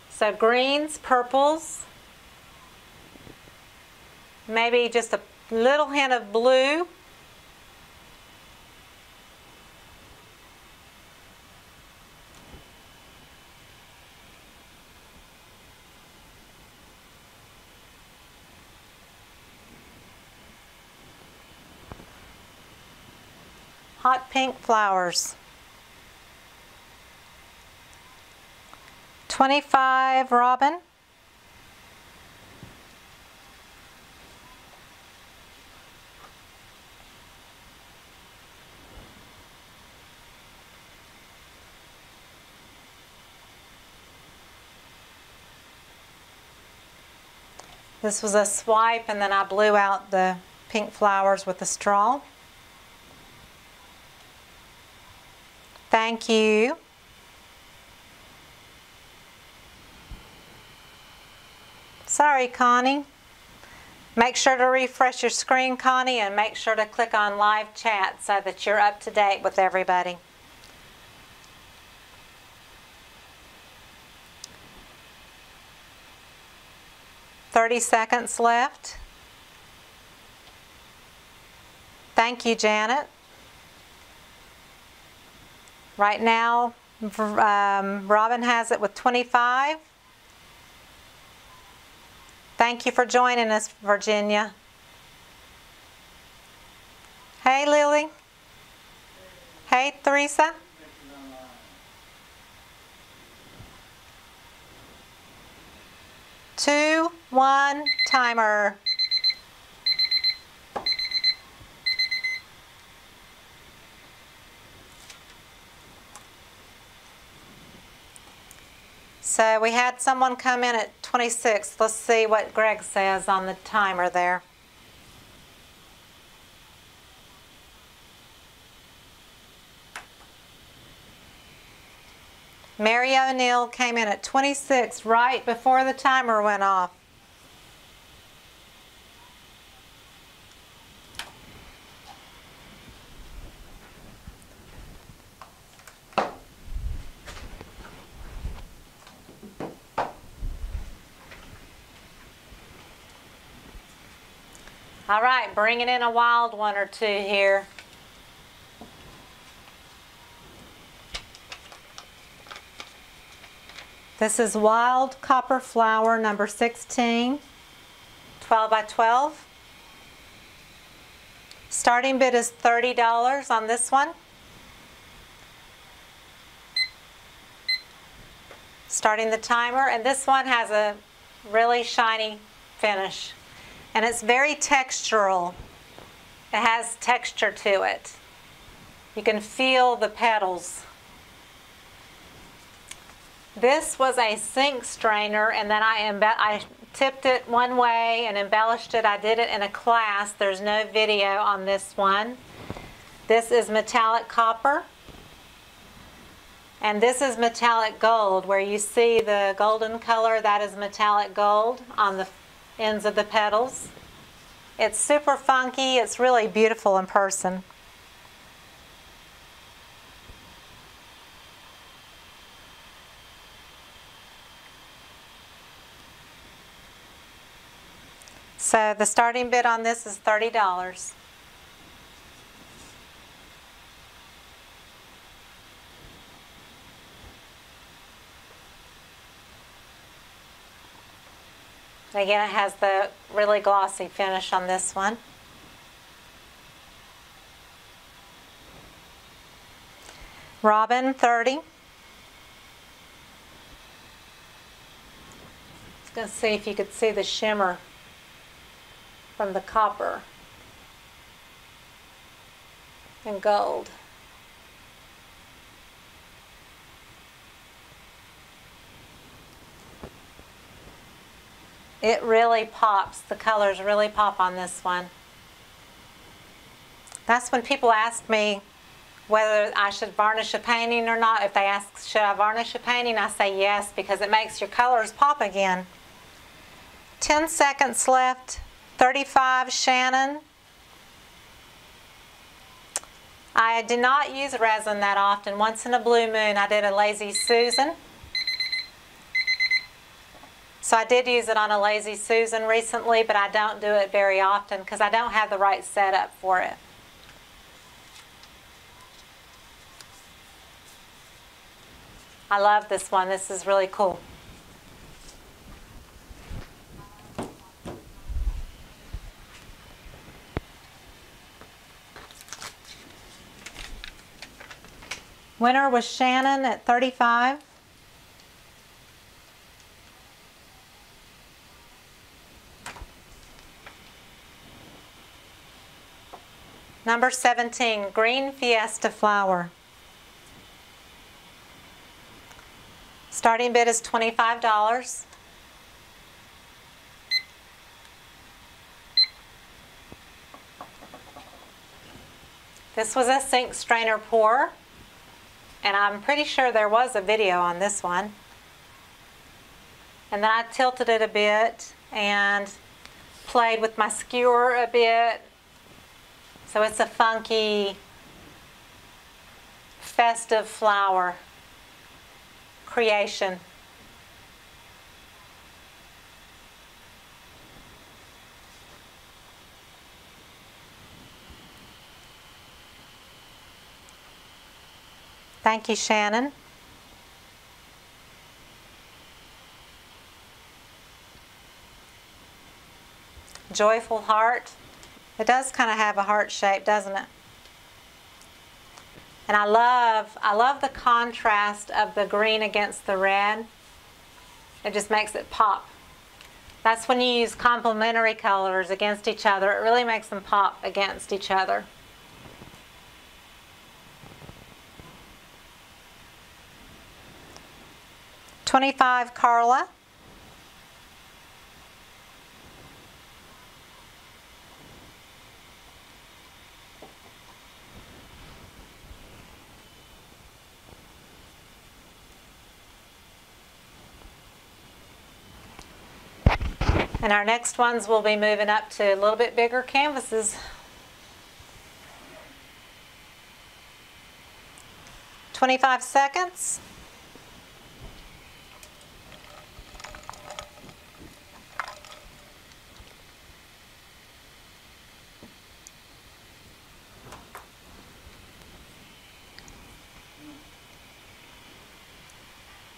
So greens, purples, maybe just a little hint of blue. Hot pink flowers. 25, Robin. This was a swipe and then I blew out the pink flowers with a straw. Thank you. Sorry, Connie. Make sure to refresh your screen, Connie, and make sure to click on live chat so that you're up to date with everybody. "30 seconds left." Thank you, Janet. Right now, Robin has it with 25. Thank you for joining us, Virginia. Hey, Lily. Hey, Teresa. Two, one, timer. So we had someone come in at 26. Let's see what Greg says on the timer there. Mary O'Neill came in at 26 right before the timer went off. All right, bringing in a wild one or two here. This is Wild Copper Flower number 16, 12 by 12. Starting bid is $30 on this one. Starting the timer, and this one has a really shiny finish. And it's very textural. It has texture to it. You can feel the petals. This was a sink strainer, and then I tipped it one way and embellished it. I did it in a class. There's no video on this one. This is metallic copper. And this is metallic gold. Where you see the golden color, that is metallic gold on the ends of the petals. It's super funky. It's really beautiful in person. So the starting bid on this is $30. Again, it has the really glossy finish on this one. Robin, 30. I was going to see if you could see the shimmer from the copper and gold. It really pops. The colors really pop on this one. That's when people ask me whether I should varnish a painting or not. If they ask, should I varnish a painting, I say yes, because it makes your colors pop again. 10 seconds left. 35, Shannon. I do not use resin that often. Once in a blue moon, I did a Lazy Susan. So I did use it on a Lazy Susan recently, but I don't do it very often because I don't have the right setup for it. I love this one. This is really cool. Winner was Shannon at 35. Number 17, Green Fiesta Flower. Starting bid is $25. This was a sink strainer pour, and I'm pretty sure there was a video on this one. And then I tilted it a bit and played with my skewer a bit. So it's a funky, festive flower creation. Thank you, Shannon. Joyful heart. It does kind of have a heart shape, doesn't it? And I love the contrast of the green against the red. It just makes it pop. That's when you use complementary colors against each other. It really makes them pop against each other. $25 Carla. And our next ones will be moving up to a little bit bigger canvases. 25 seconds.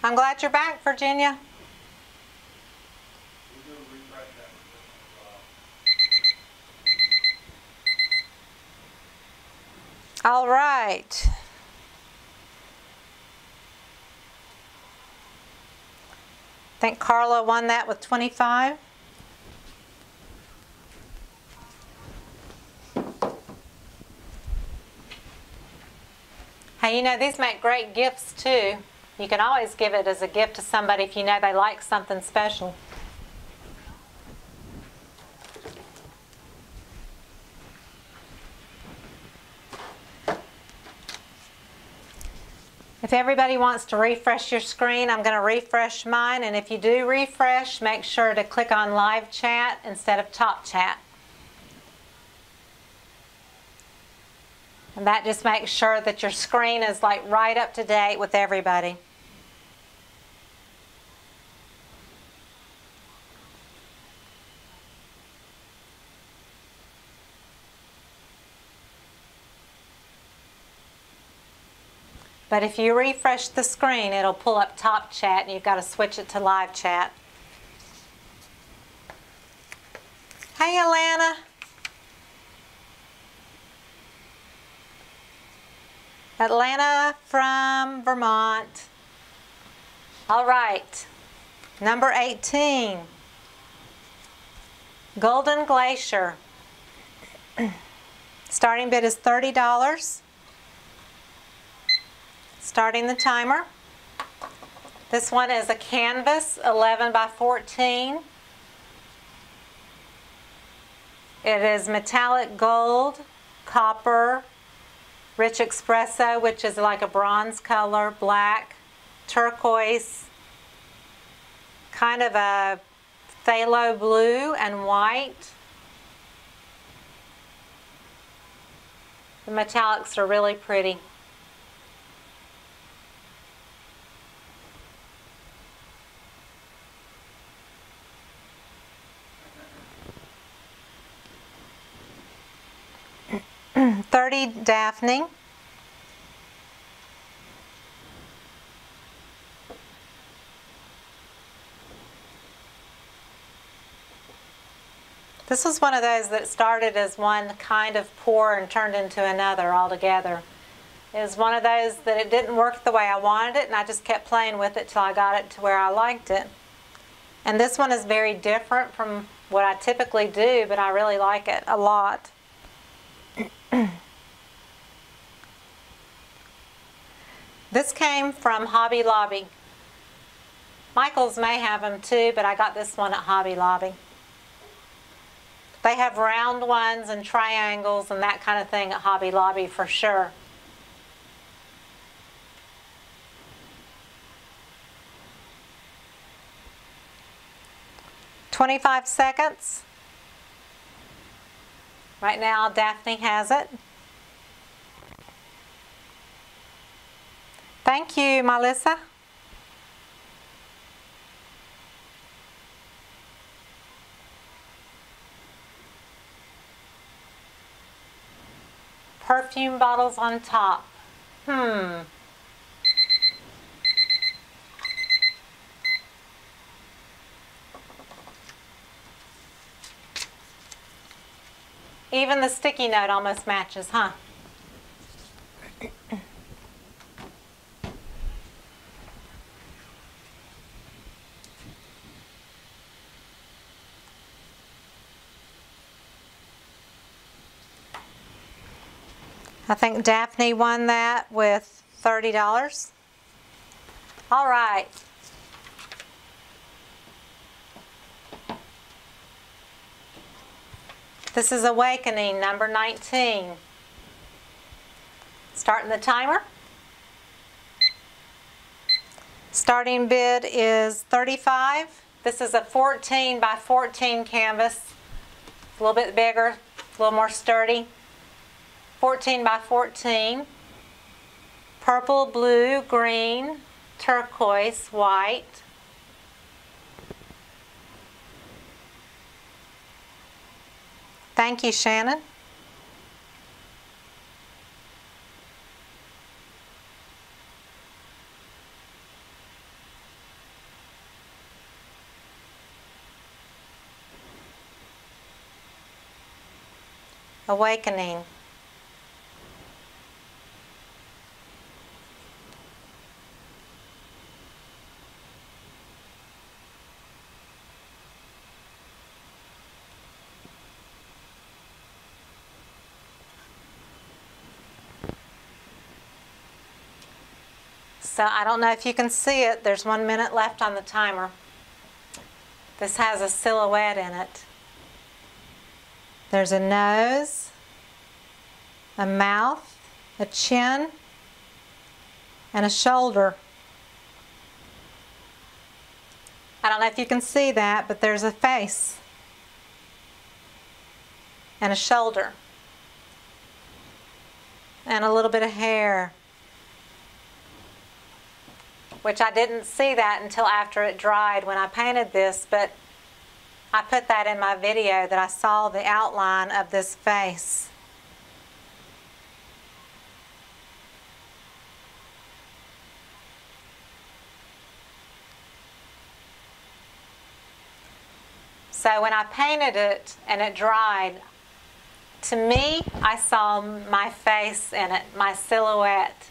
I'm glad you're back, Virginia. All right. I think Carla won that with 25. Hey, you know, these make great gifts too. You can always give it as a gift to somebody if you know they like something special. If everybody wants to refresh your screen, I'm going to refresh mine. And if you do refresh, make sure to click on live chat instead of top chat. And that just makes sure that your screen is like right up to date with everybody. But if you refresh the screen, it'll pull up top chat and you've got to switch it to live chat. Hey, Alana. Atlanta from Vermont. All right. Number 18. Golden Glacier. Starting bid is $30. Starting the timer. This one is a canvas, 11 by 14. It is metallic gold, copper, rich espresso, which is like a bronze color, black, turquoise, kind of a phthalo blue and white. The metallics are really pretty. $30 Daphne. This was one of those that started as one kind of pour and turned into another altogether. It was one of those that it didn't work the way I wanted it, and I just kept playing with it till I got it to where I liked it. And this one is very different from what I typically do, but I really like it a lot. This came from Hobby Lobby. Michael's may have them too, but I got this one at Hobby Lobby. They have round ones and triangles and that kind of thing at Hobby Lobby for sure. "25 seconds. Right now, Daphne has it. Thank you, Melissa. Perfume bottles on top. Even the sticky note almost matches, huh? I think Daphne won that with $30. All right. This is Awakening, number 19. Starting the timer. Starting bid is $35. This is a 14 by 14 canvas. A little bit bigger, a little more sturdy. 14 by 14. Purple, blue, green, turquoise, white. Thank you, Shannon. Awakening. So I don't know if you can see it. There's 1 minute left on the timer. This has a silhouette in it. There's a nose, a mouth, a chin, and a shoulder. I don't know if you can see that, but there's a face and a shoulder and a little bit of hair, which I didn't see that until after it dried when I painted this, but I put that in my video that I saw the outline of this face. So when I painted it and it dried, to me, I saw my face in it, my silhouette.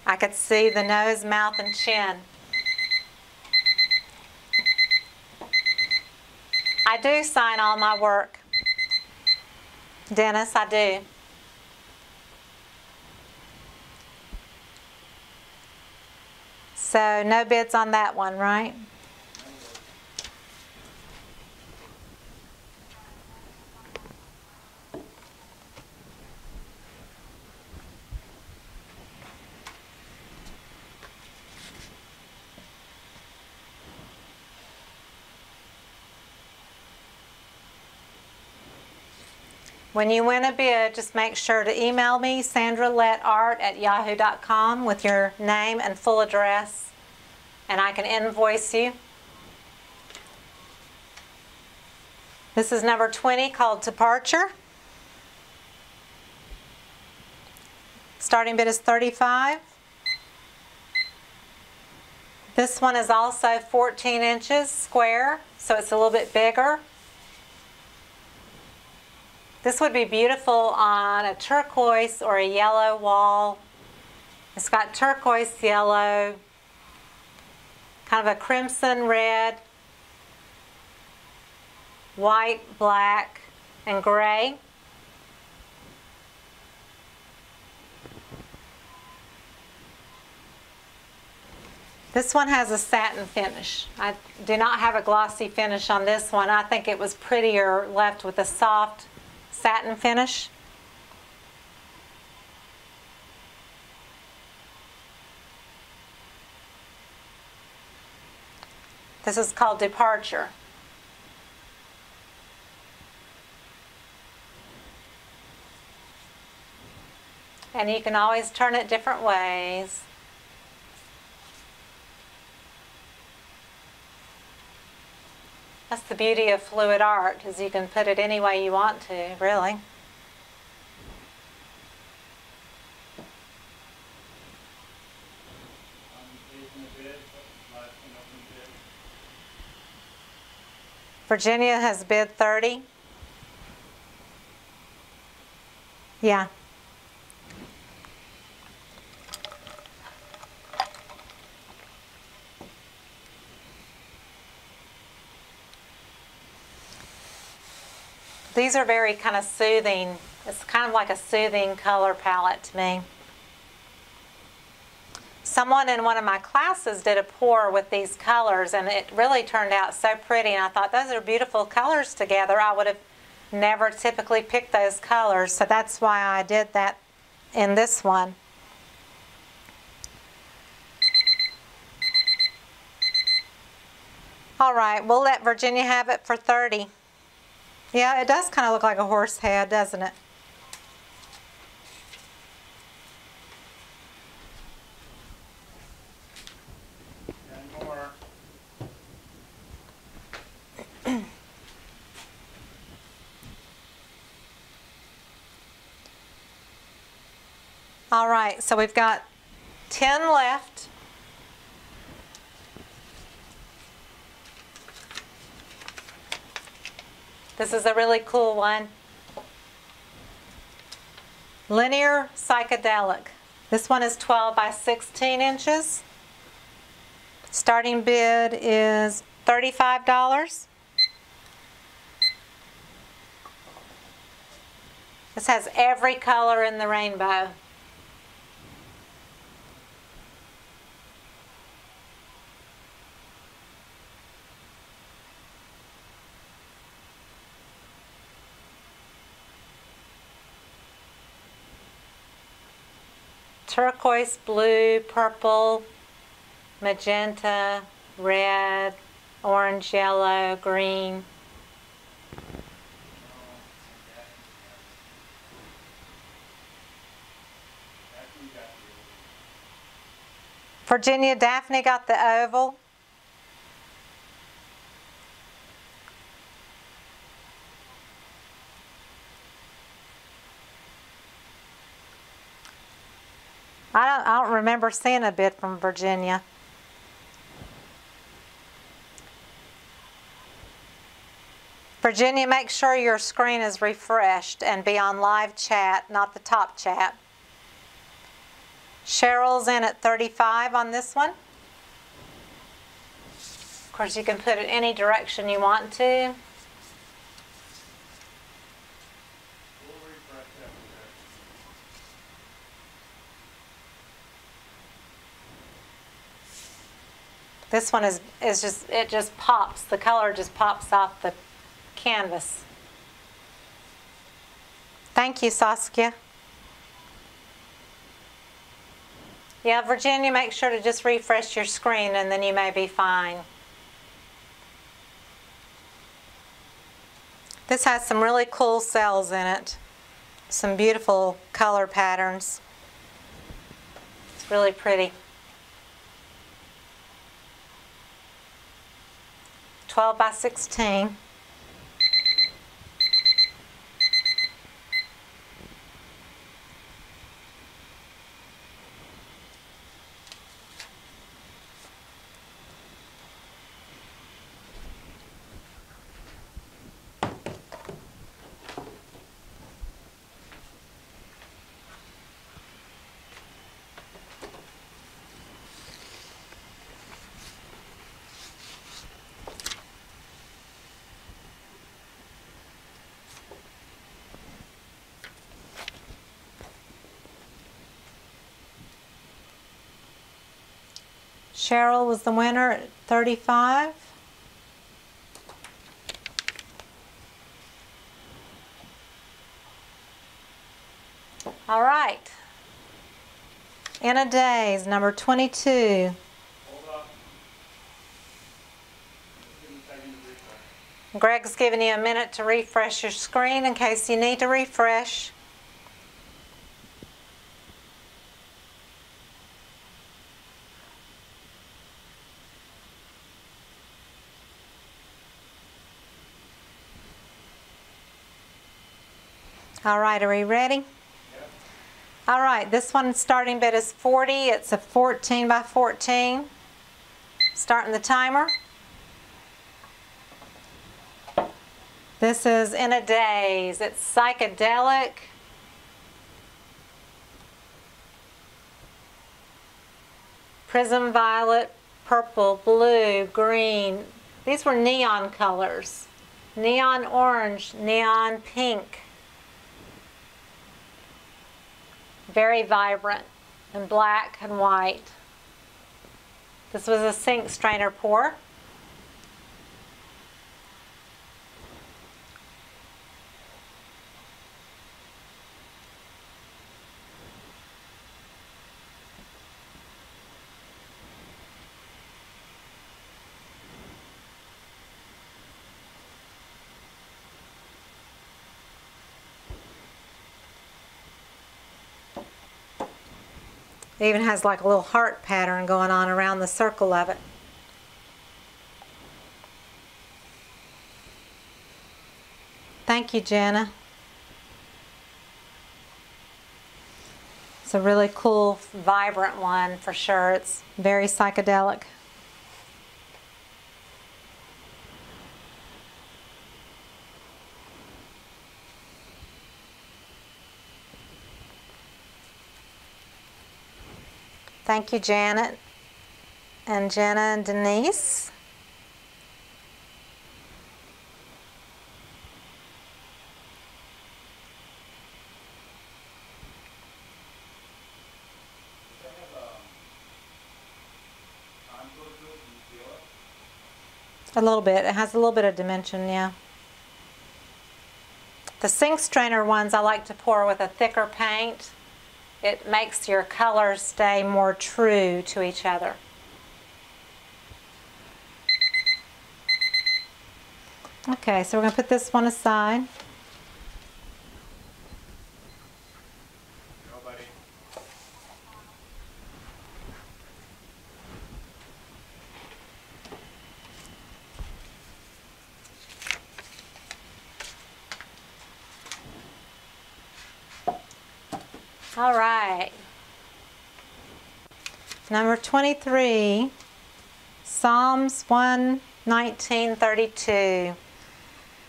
I could see the nose, mouth, and chin. I do sign all my work, Dennis, I do. So no bids on that one, right? When you win a bid, just make sure to email me, sandralettart@yahoo.com, with your name and full address, and I can invoice you. This is number 20, called Departure. Starting bid is $35. This one is also 14 inches square, so it's a little bit bigger. This would be beautiful on a turquoise or a yellow wall. It's got turquoise yellow, kind of a crimson red, white, black, and gray. This one has a satin finish. I do not have a glossy finish on this one. I think it was prettier left with a soft satin finish. This is called Departure. And you can always turn it different ways. That's the beauty of fluid art, is you can put it any way you want to, really. Virginia has bid 30. Yeah. These are very kind of soothing. It's kind of like a soothing color palette to me. Someone in one of my classes did a pour with these colors, and it really turned out so pretty, and I thought those are beautiful colors together. I would have never typically picked those colors, so that's why I did that in this one. All right, we'll let Virginia have it for 30. Yeah, it does kind of look like a horse head, doesn't it? And more. All right, so we've got 10 left. This is a really cool one. Linear Psychedelic. This one is 12 by 16 inches. Starting bid is $35. This has every color in the rainbow. Turquoise, blue, purple, magenta, red, orange, yellow, green. Virginia, Daphne got the oval. I don't remember seeing a bid from Virginia. Virginia, make sure your screen is refreshed and be on live chat, not the top chat. Cheryl's in at 35 on this one. Of course, you can put it any direction you want to. This one is just, it just pops. The color just pops off the canvas. Thank you, Saskia. Yeah, Virginia, make sure to just refresh your screen and then you may be fine. This has some really cool cells in it. Some beautiful color patterns. It's really pretty. 12 by 16. Cheryl was the winner at 35. All right. In a Daze, number 22. Hold up. Give me a second to refresh. Greg's giving you a minute to refresh your screen in case you need to refresh. All right, are we ready? Yep. All right, this one's starting bid is 40. It's a 14 by 14. Starting the timer. This is In a Daze. It's psychedelic. Prism violet, purple, blue, green. These were neon colors. Neon orange, neon pink. Very vibrant, and black and white. This was a sink strainer pour. It even has like a little heart pattern going on around the circle of it. Thank you, Jenna. It's a really cool, vibrant one for sure. It's very psychedelic. Thank you, Janet and Jenna and Denise. Does that have a contour to it? Can you feel it? A little bit. It has a little bit of dimension, yeah. The sink strainer ones I like to pour with a thicker paint. It makes your colors stay more true to each other. Okay, so we're going to put this one aside. Go, buddy. All right. Number 23, Psalms 1:19:32.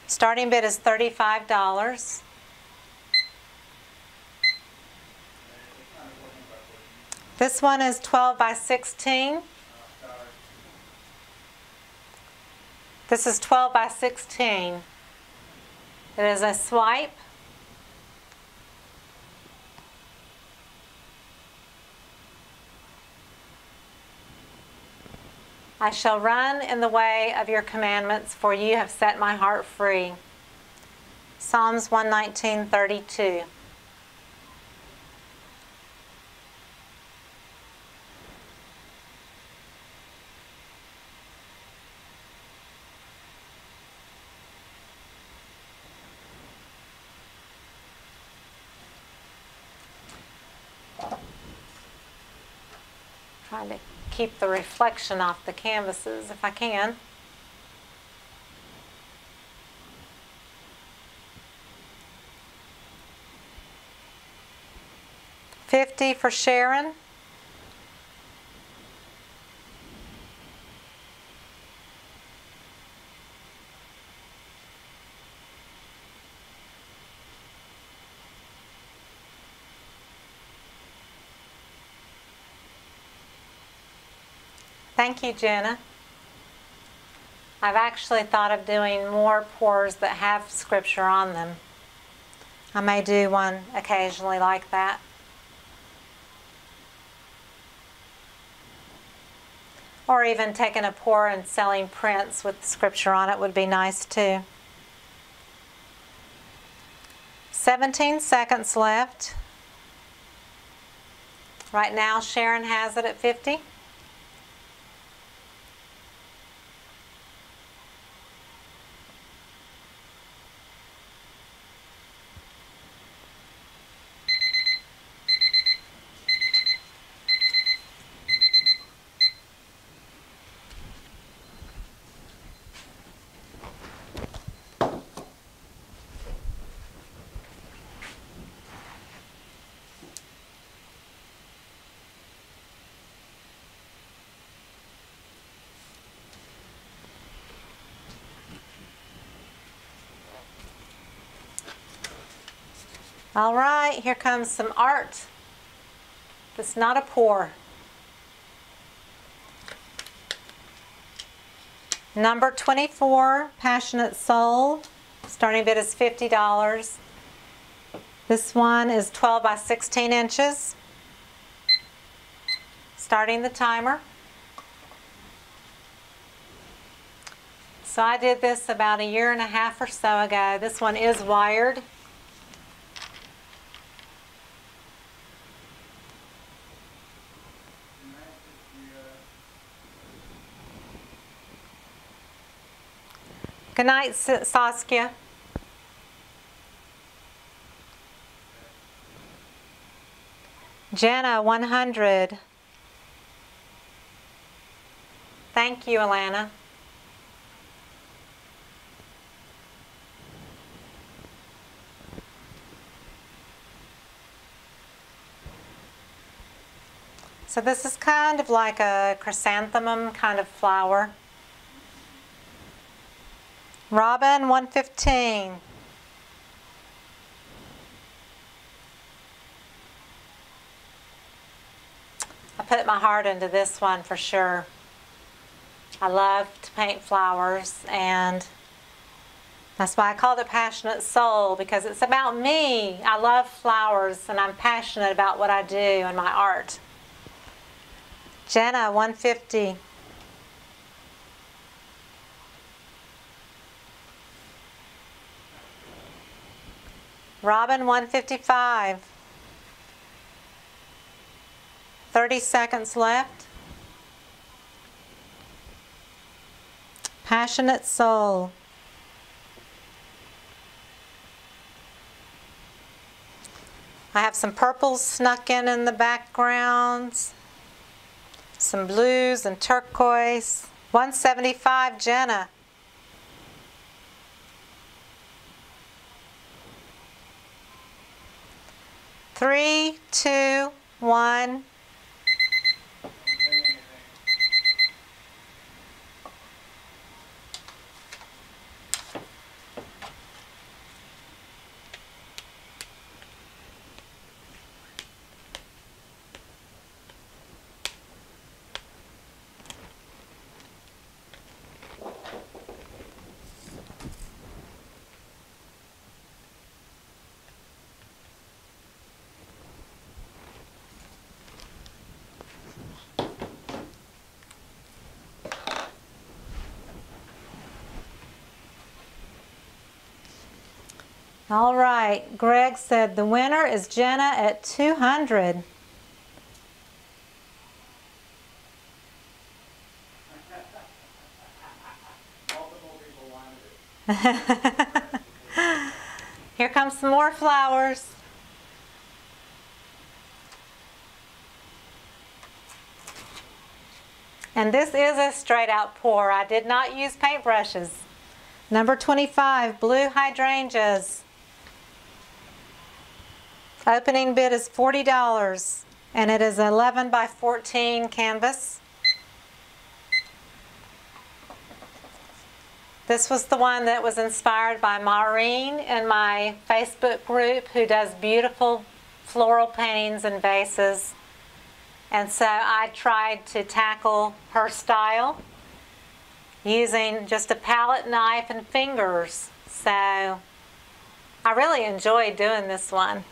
Starting bid is $35. This one is 12 by 16. This is 12 by 16. It is a swipe. I shall run in the way of your commandments, for you have set my heart free. Psalms 119:32. Trying to keep the reflection off the canvases if I can. $50 for Sharon. Thank you, Jenna. I've actually thought of doing more pours that have scripture on them. I may do one occasionally like that. Or even taking a pour and selling prints with scripture on it would be nice too. 17 seconds left. Right now Sharon has it at 50. All right, here comes some art. That's not a pour. Number 24, Passionate Soul. Starting bid is $50. This one is 12 by 16 inches. Starting the timer. So I did this about a year and a half or so ago. This one is wired. Good night, Saskia. Jenna, 100. Thank you, Alana. So this is kind of like a chrysanthemum kind of flower. Robin, 115. I put my heart into this one for sure. I love to paint flowers, and that's why I called it Passionate Soul, because it's about me. I love flowers, and I'm passionate about what I do in my art. Jenna, 150. Robin, 155. 30 seconds left. Passionate Soul. I have some purples snuck in the backgrounds. Some blues and turquoise. 175, Jenna. Three, two, one. All right, Greg said the winner is Jenna at 200. Here comes some more flowers. And this is a straight out pour. I did not use paintbrushes. Number 25, blue hydrangeas. Opening bid is $40, and it is 11 by 14 canvas. This was the one that was inspired by Maureen in my Facebook group, who does beautiful floral paintings and vases. And so I tried to tackle her style using just a palette knife and fingers. So I really enjoyed doing this one.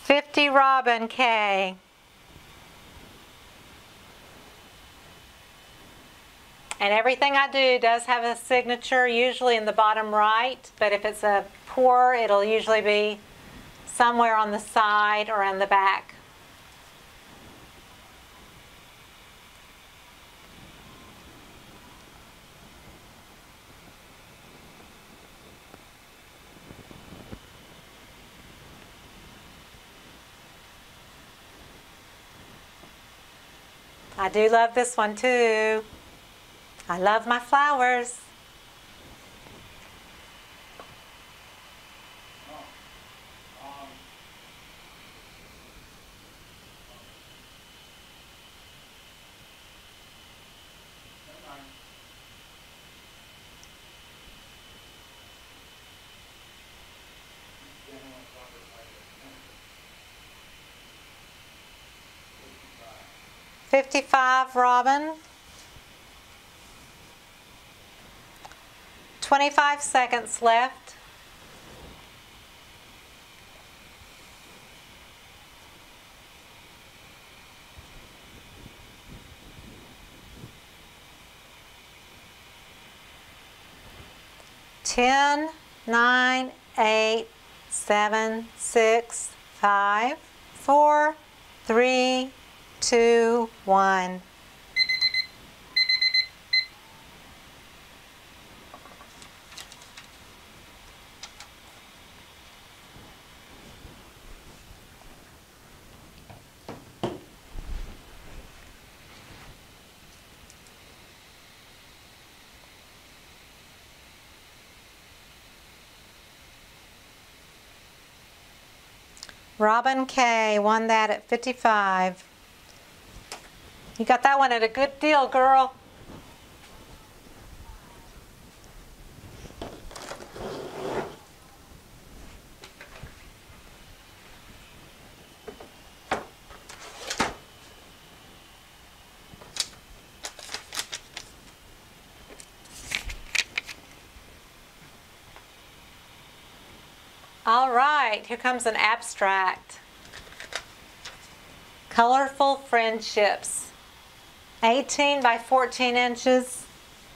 50, Robin K. And everything I do does have a signature, usually in the bottom right, but if it's a pour, it'll usually be somewhere on the side or on the back. I do love this one too. I love my flowers. $55, Robin. 25 seconds left. Ten, 9, 8, 7, 6, 5, 4, 3, 2, 1. Robin K. won that at 55. You got that one at a good deal, girl. All right, here comes an abstract. Colorful Friendships. 18 by 14 inches.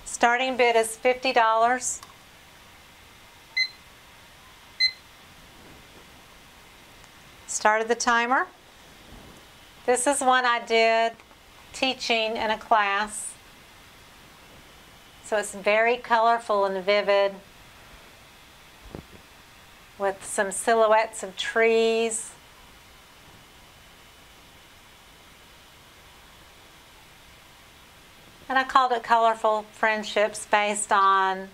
Starting bid is $50. Started the timer. This is one I did teaching in a class. So it's very colorful and vivid, with some silhouettes of trees. And I called it Colorful Friendships based on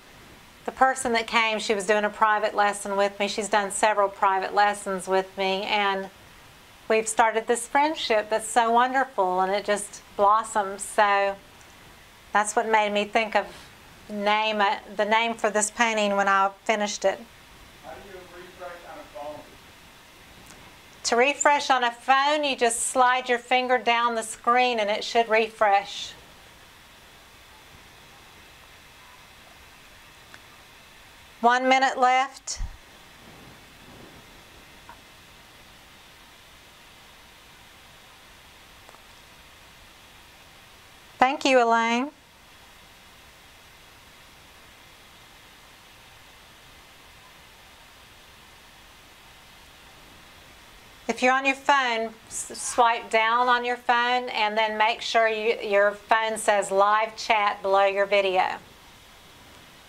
the person that came. She was doing a private lesson with me. She's done several private lessons with me, and we've started this friendship that's so wonderful, and it just blossoms. So that's what made me think of the name for this painting when I finished it. How do you refresh on a phone? To refresh on a phone, you just slide your finger down the screen and it should refresh. One minute left. Thank you, Elaine. If you're on your phone, swipe down on your phone and then make sure your phone says live chat below your video.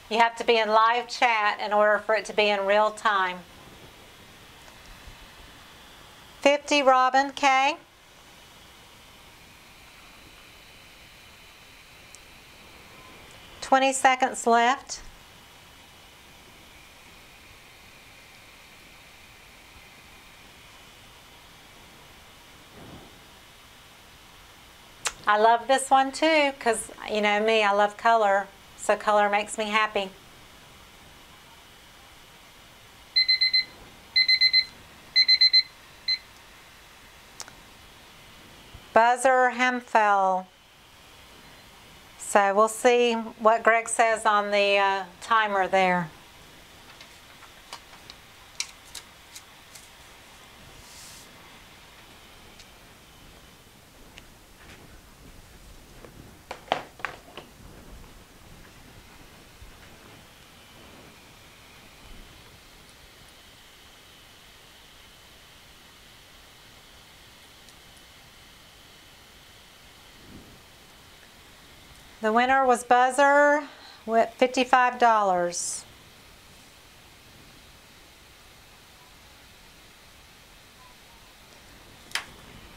You have to be in live chat in order for it to be in real time. 50, Robin K. $20 seconds left. I love this one too because, you know me, I love color. So color makes me happy. Buzzer Hemphill. So we'll see what Greg says on the timer there. The winner was Buzzer with $55.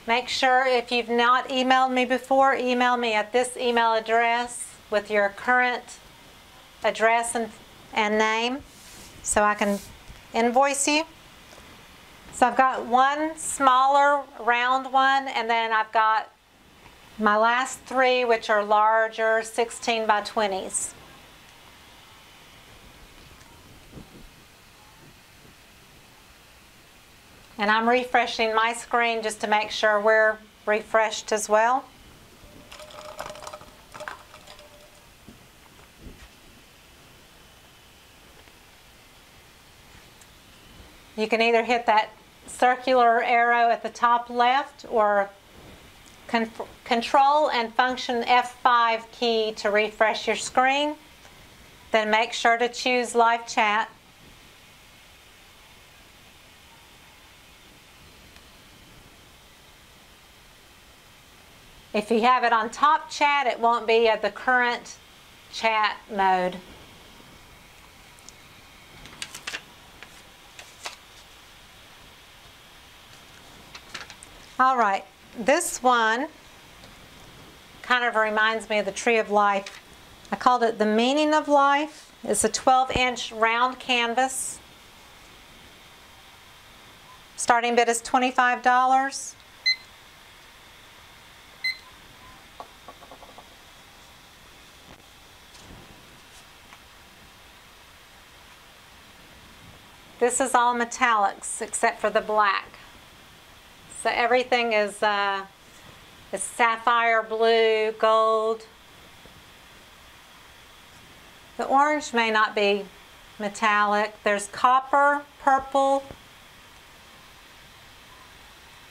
Make sure if you've not emailed me before, email me at this email address with your current address and name so I can invoice you. So I've got one smaller round one, and then I've got my last three, which are larger 16 by 20s. And I'm refreshing my screen just to make sure we're refreshed as well. You can either hit that circular arrow at the top left or Control and function F5 key to refresh your screen. Then make sure to choose live chat. If you have it on top chat, it won't be at the current chat mode. All right, this one kind of reminds me of the Tree of Life. I called it the Meaning of Life. It's a 12-inch round canvas. Starting bid is $25. This is all metallics except for the black. So everything is sapphire blue, gold. The orange may not be metallic. There's copper, purple.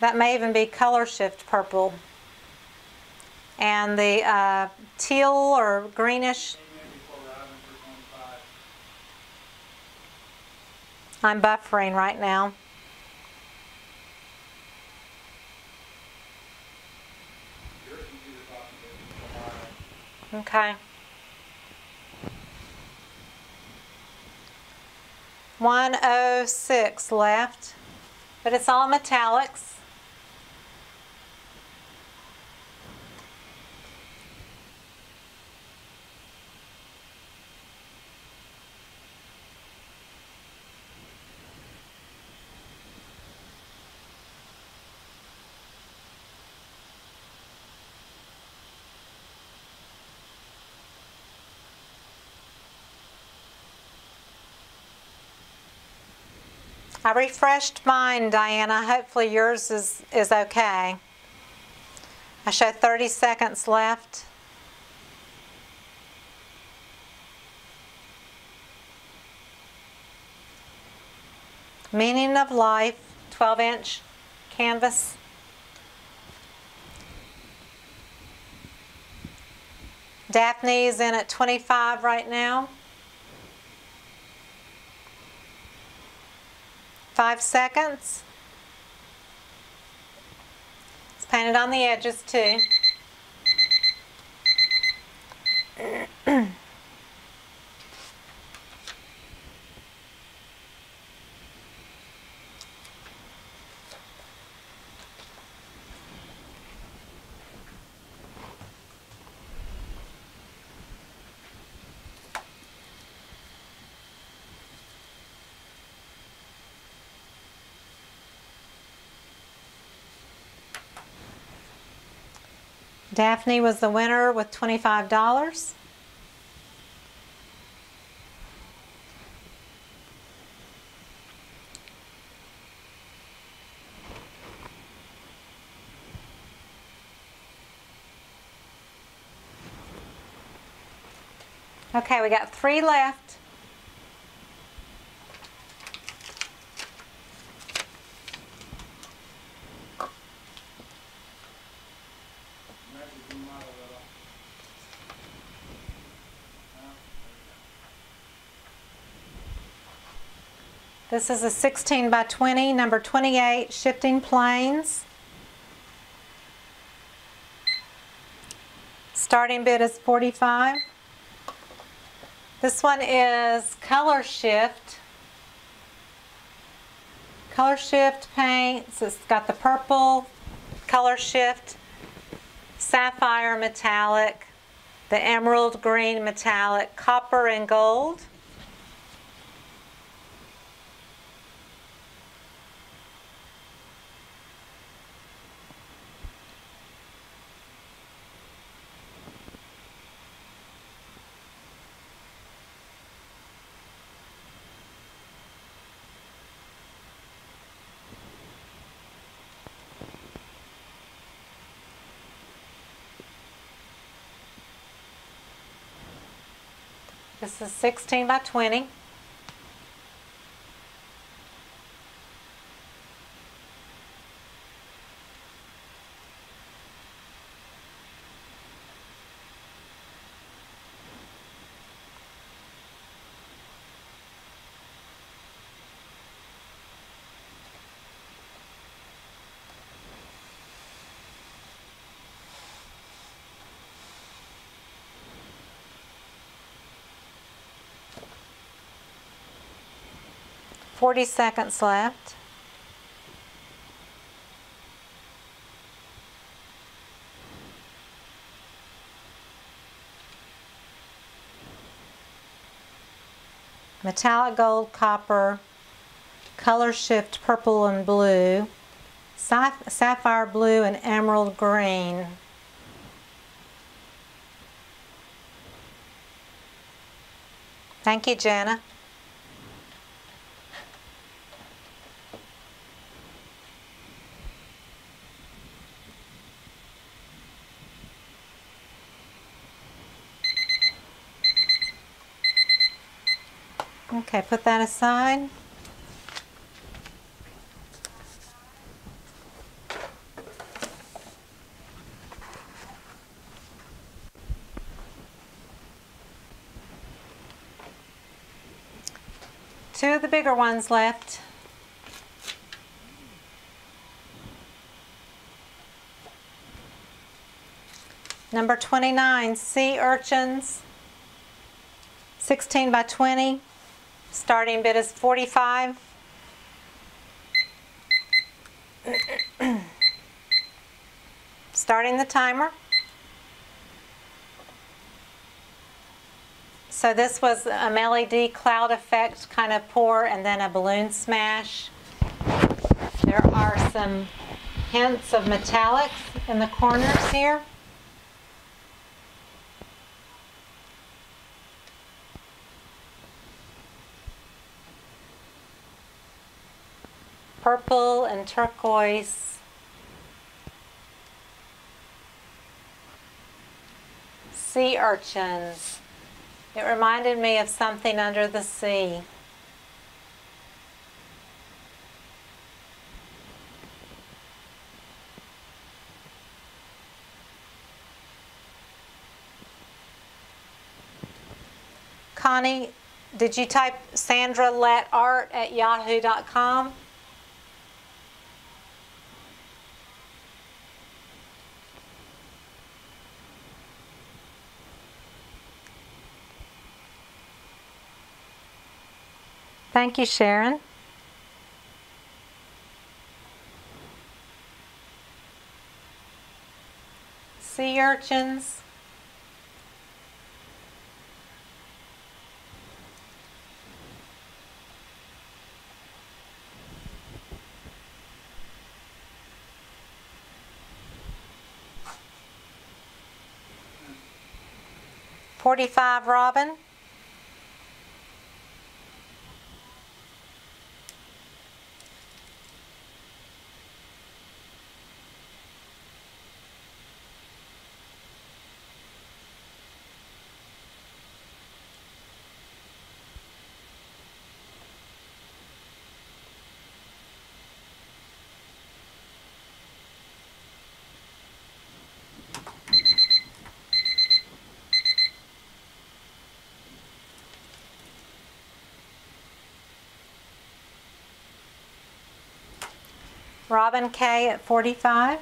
That may even be color shift purple. And the teal or greenish. I'm buffering right now. Okay. 106 left, but it's all metallics. I refreshed mine, Diana. Hopefully yours is okay. I show 30 seconds left. Meaning of Life, 12-inch canvas. Daphne's in at 25 right now. 5 seconds. It's painted on the edges too. Daphne was the winner with $25. Okay, we got 3 left. This is a 16 by 20, number 28, shifting planes. Starting bid is $45. This one is Color Shift. Color Shift paints. It's got the purple Color Shift, sapphire metallic, the emerald green metallic, copper and gold. This is 16 by 20. $40 seconds left. Metallic gold, copper, color shift purple and blue, sapphire blue and emerald green. Thank you, Jenna. Okay, put that aside. Two of the bigger ones left. Number 29, sea urchins, 16 by 20. Starting bid is $45. Starting the timer. So this was a LED cloud effect kind of pour and then a balloon smash. There are some hints of metallics in the corners here. Purple and turquoise. Sea urchins. It reminded me of something under the sea. Connie, did you type Sandra Lett art at yahoo.com? Thank you, Sharon. Sea urchins. $45, Robin. Robin K at $45.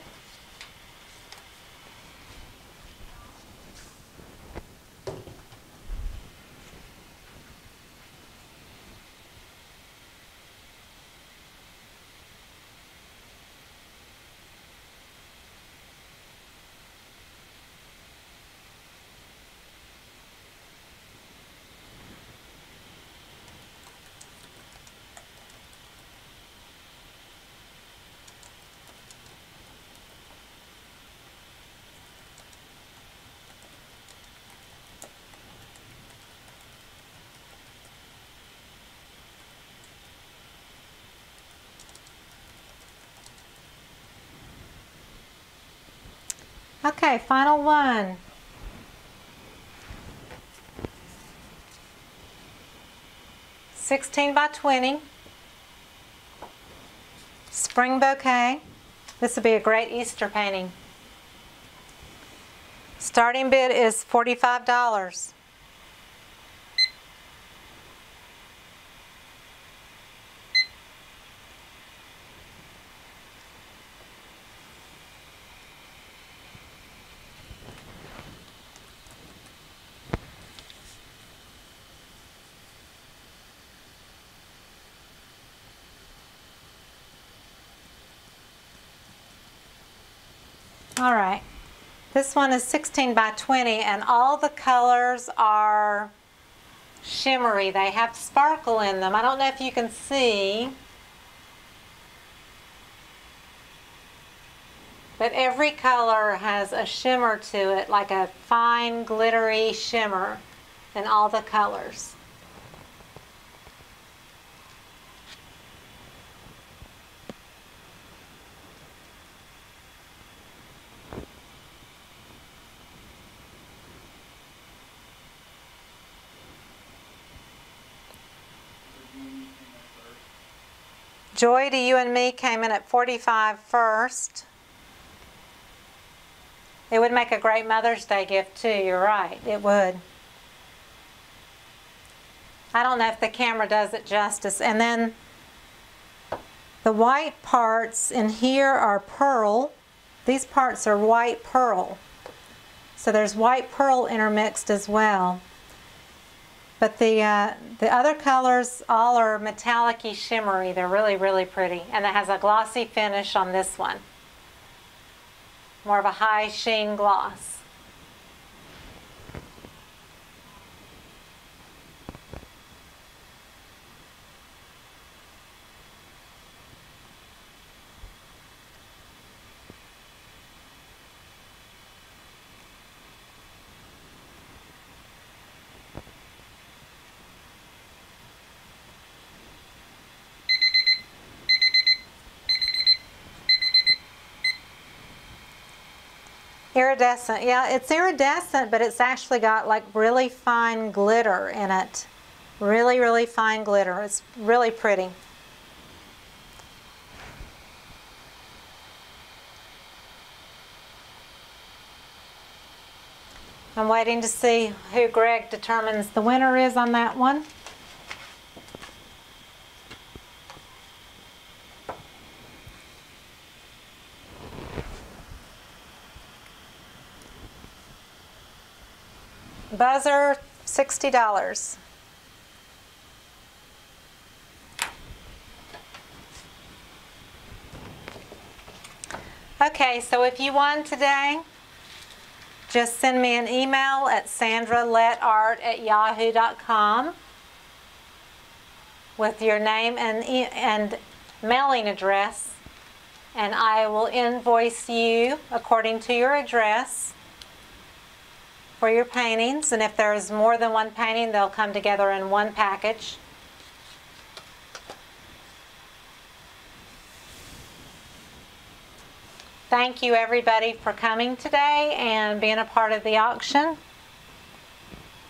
Okay, final one. $16 by $20. Spring bouquet. This would be a great Easter painting. Starting bid is $45. All right, this one is 16 by 20 and all the colors are shimmery. They have sparkle in them. I don't know if you can see, but every color has a shimmer to it, like a fine glittery shimmer in all the colors. Joy to You and Me came in at $45 first. It would make a great Mother's Day gift too, you're right, it would. I don't know if the camera does it justice. And then the white parts in here are pearl. These parts are white pearl. So there's white pearl intermixed as well. But the other colors all are metallic-y, shimmery. They're really, really pretty. And it has a glossy finish on this one. More of a high sheen gloss. Iridescent, yeah, it's iridescent, but it's actually got like really fine glitter in it. Really, really fine glitter. It's really pretty. I'm waiting to see who Greg determines the winner is on that one. Buzzer, $60. Okay, so if you won today, just send me an email at sandralettart@yahoo.com with your name and mailing address, and I will invoice you according to your address for your paintings. And if there's more than one painting, they'll come together in one package. Thank you everybody for coming today and being a part of the auction.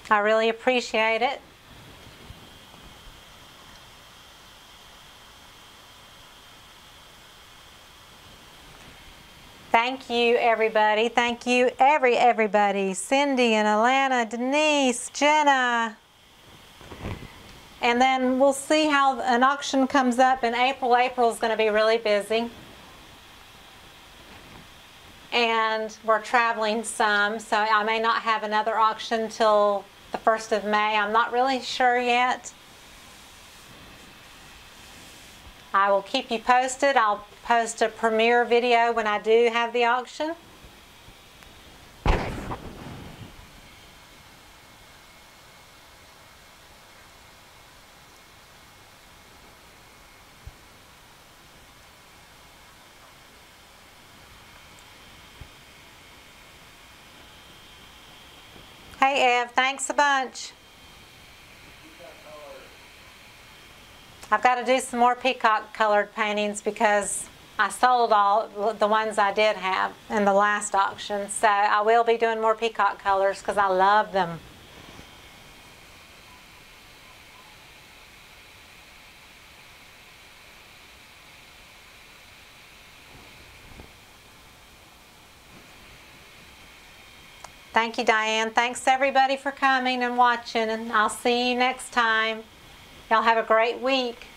I really appreciate it. Thank you everybody. Thank you everybody. Cindy and Alana, Denise, Jenna. And then we'll see how an auction comes up in April. April is going to be really busy. And we're traveling some, so I may not have another auction till the 1st of May. I'm not really sure yet. I will keep you posted. I'll post a premiere video when I do have the auction. Hey Ev, thanks a bunch. I've got to do some more peacock colored paintings because I sold all the ones I did have in the last auction, so I will be doing more peacock colors because I love them. Thank you, Diane. Thanks everybody for coming and watching, and I'll see you next time. Y'all have a great week.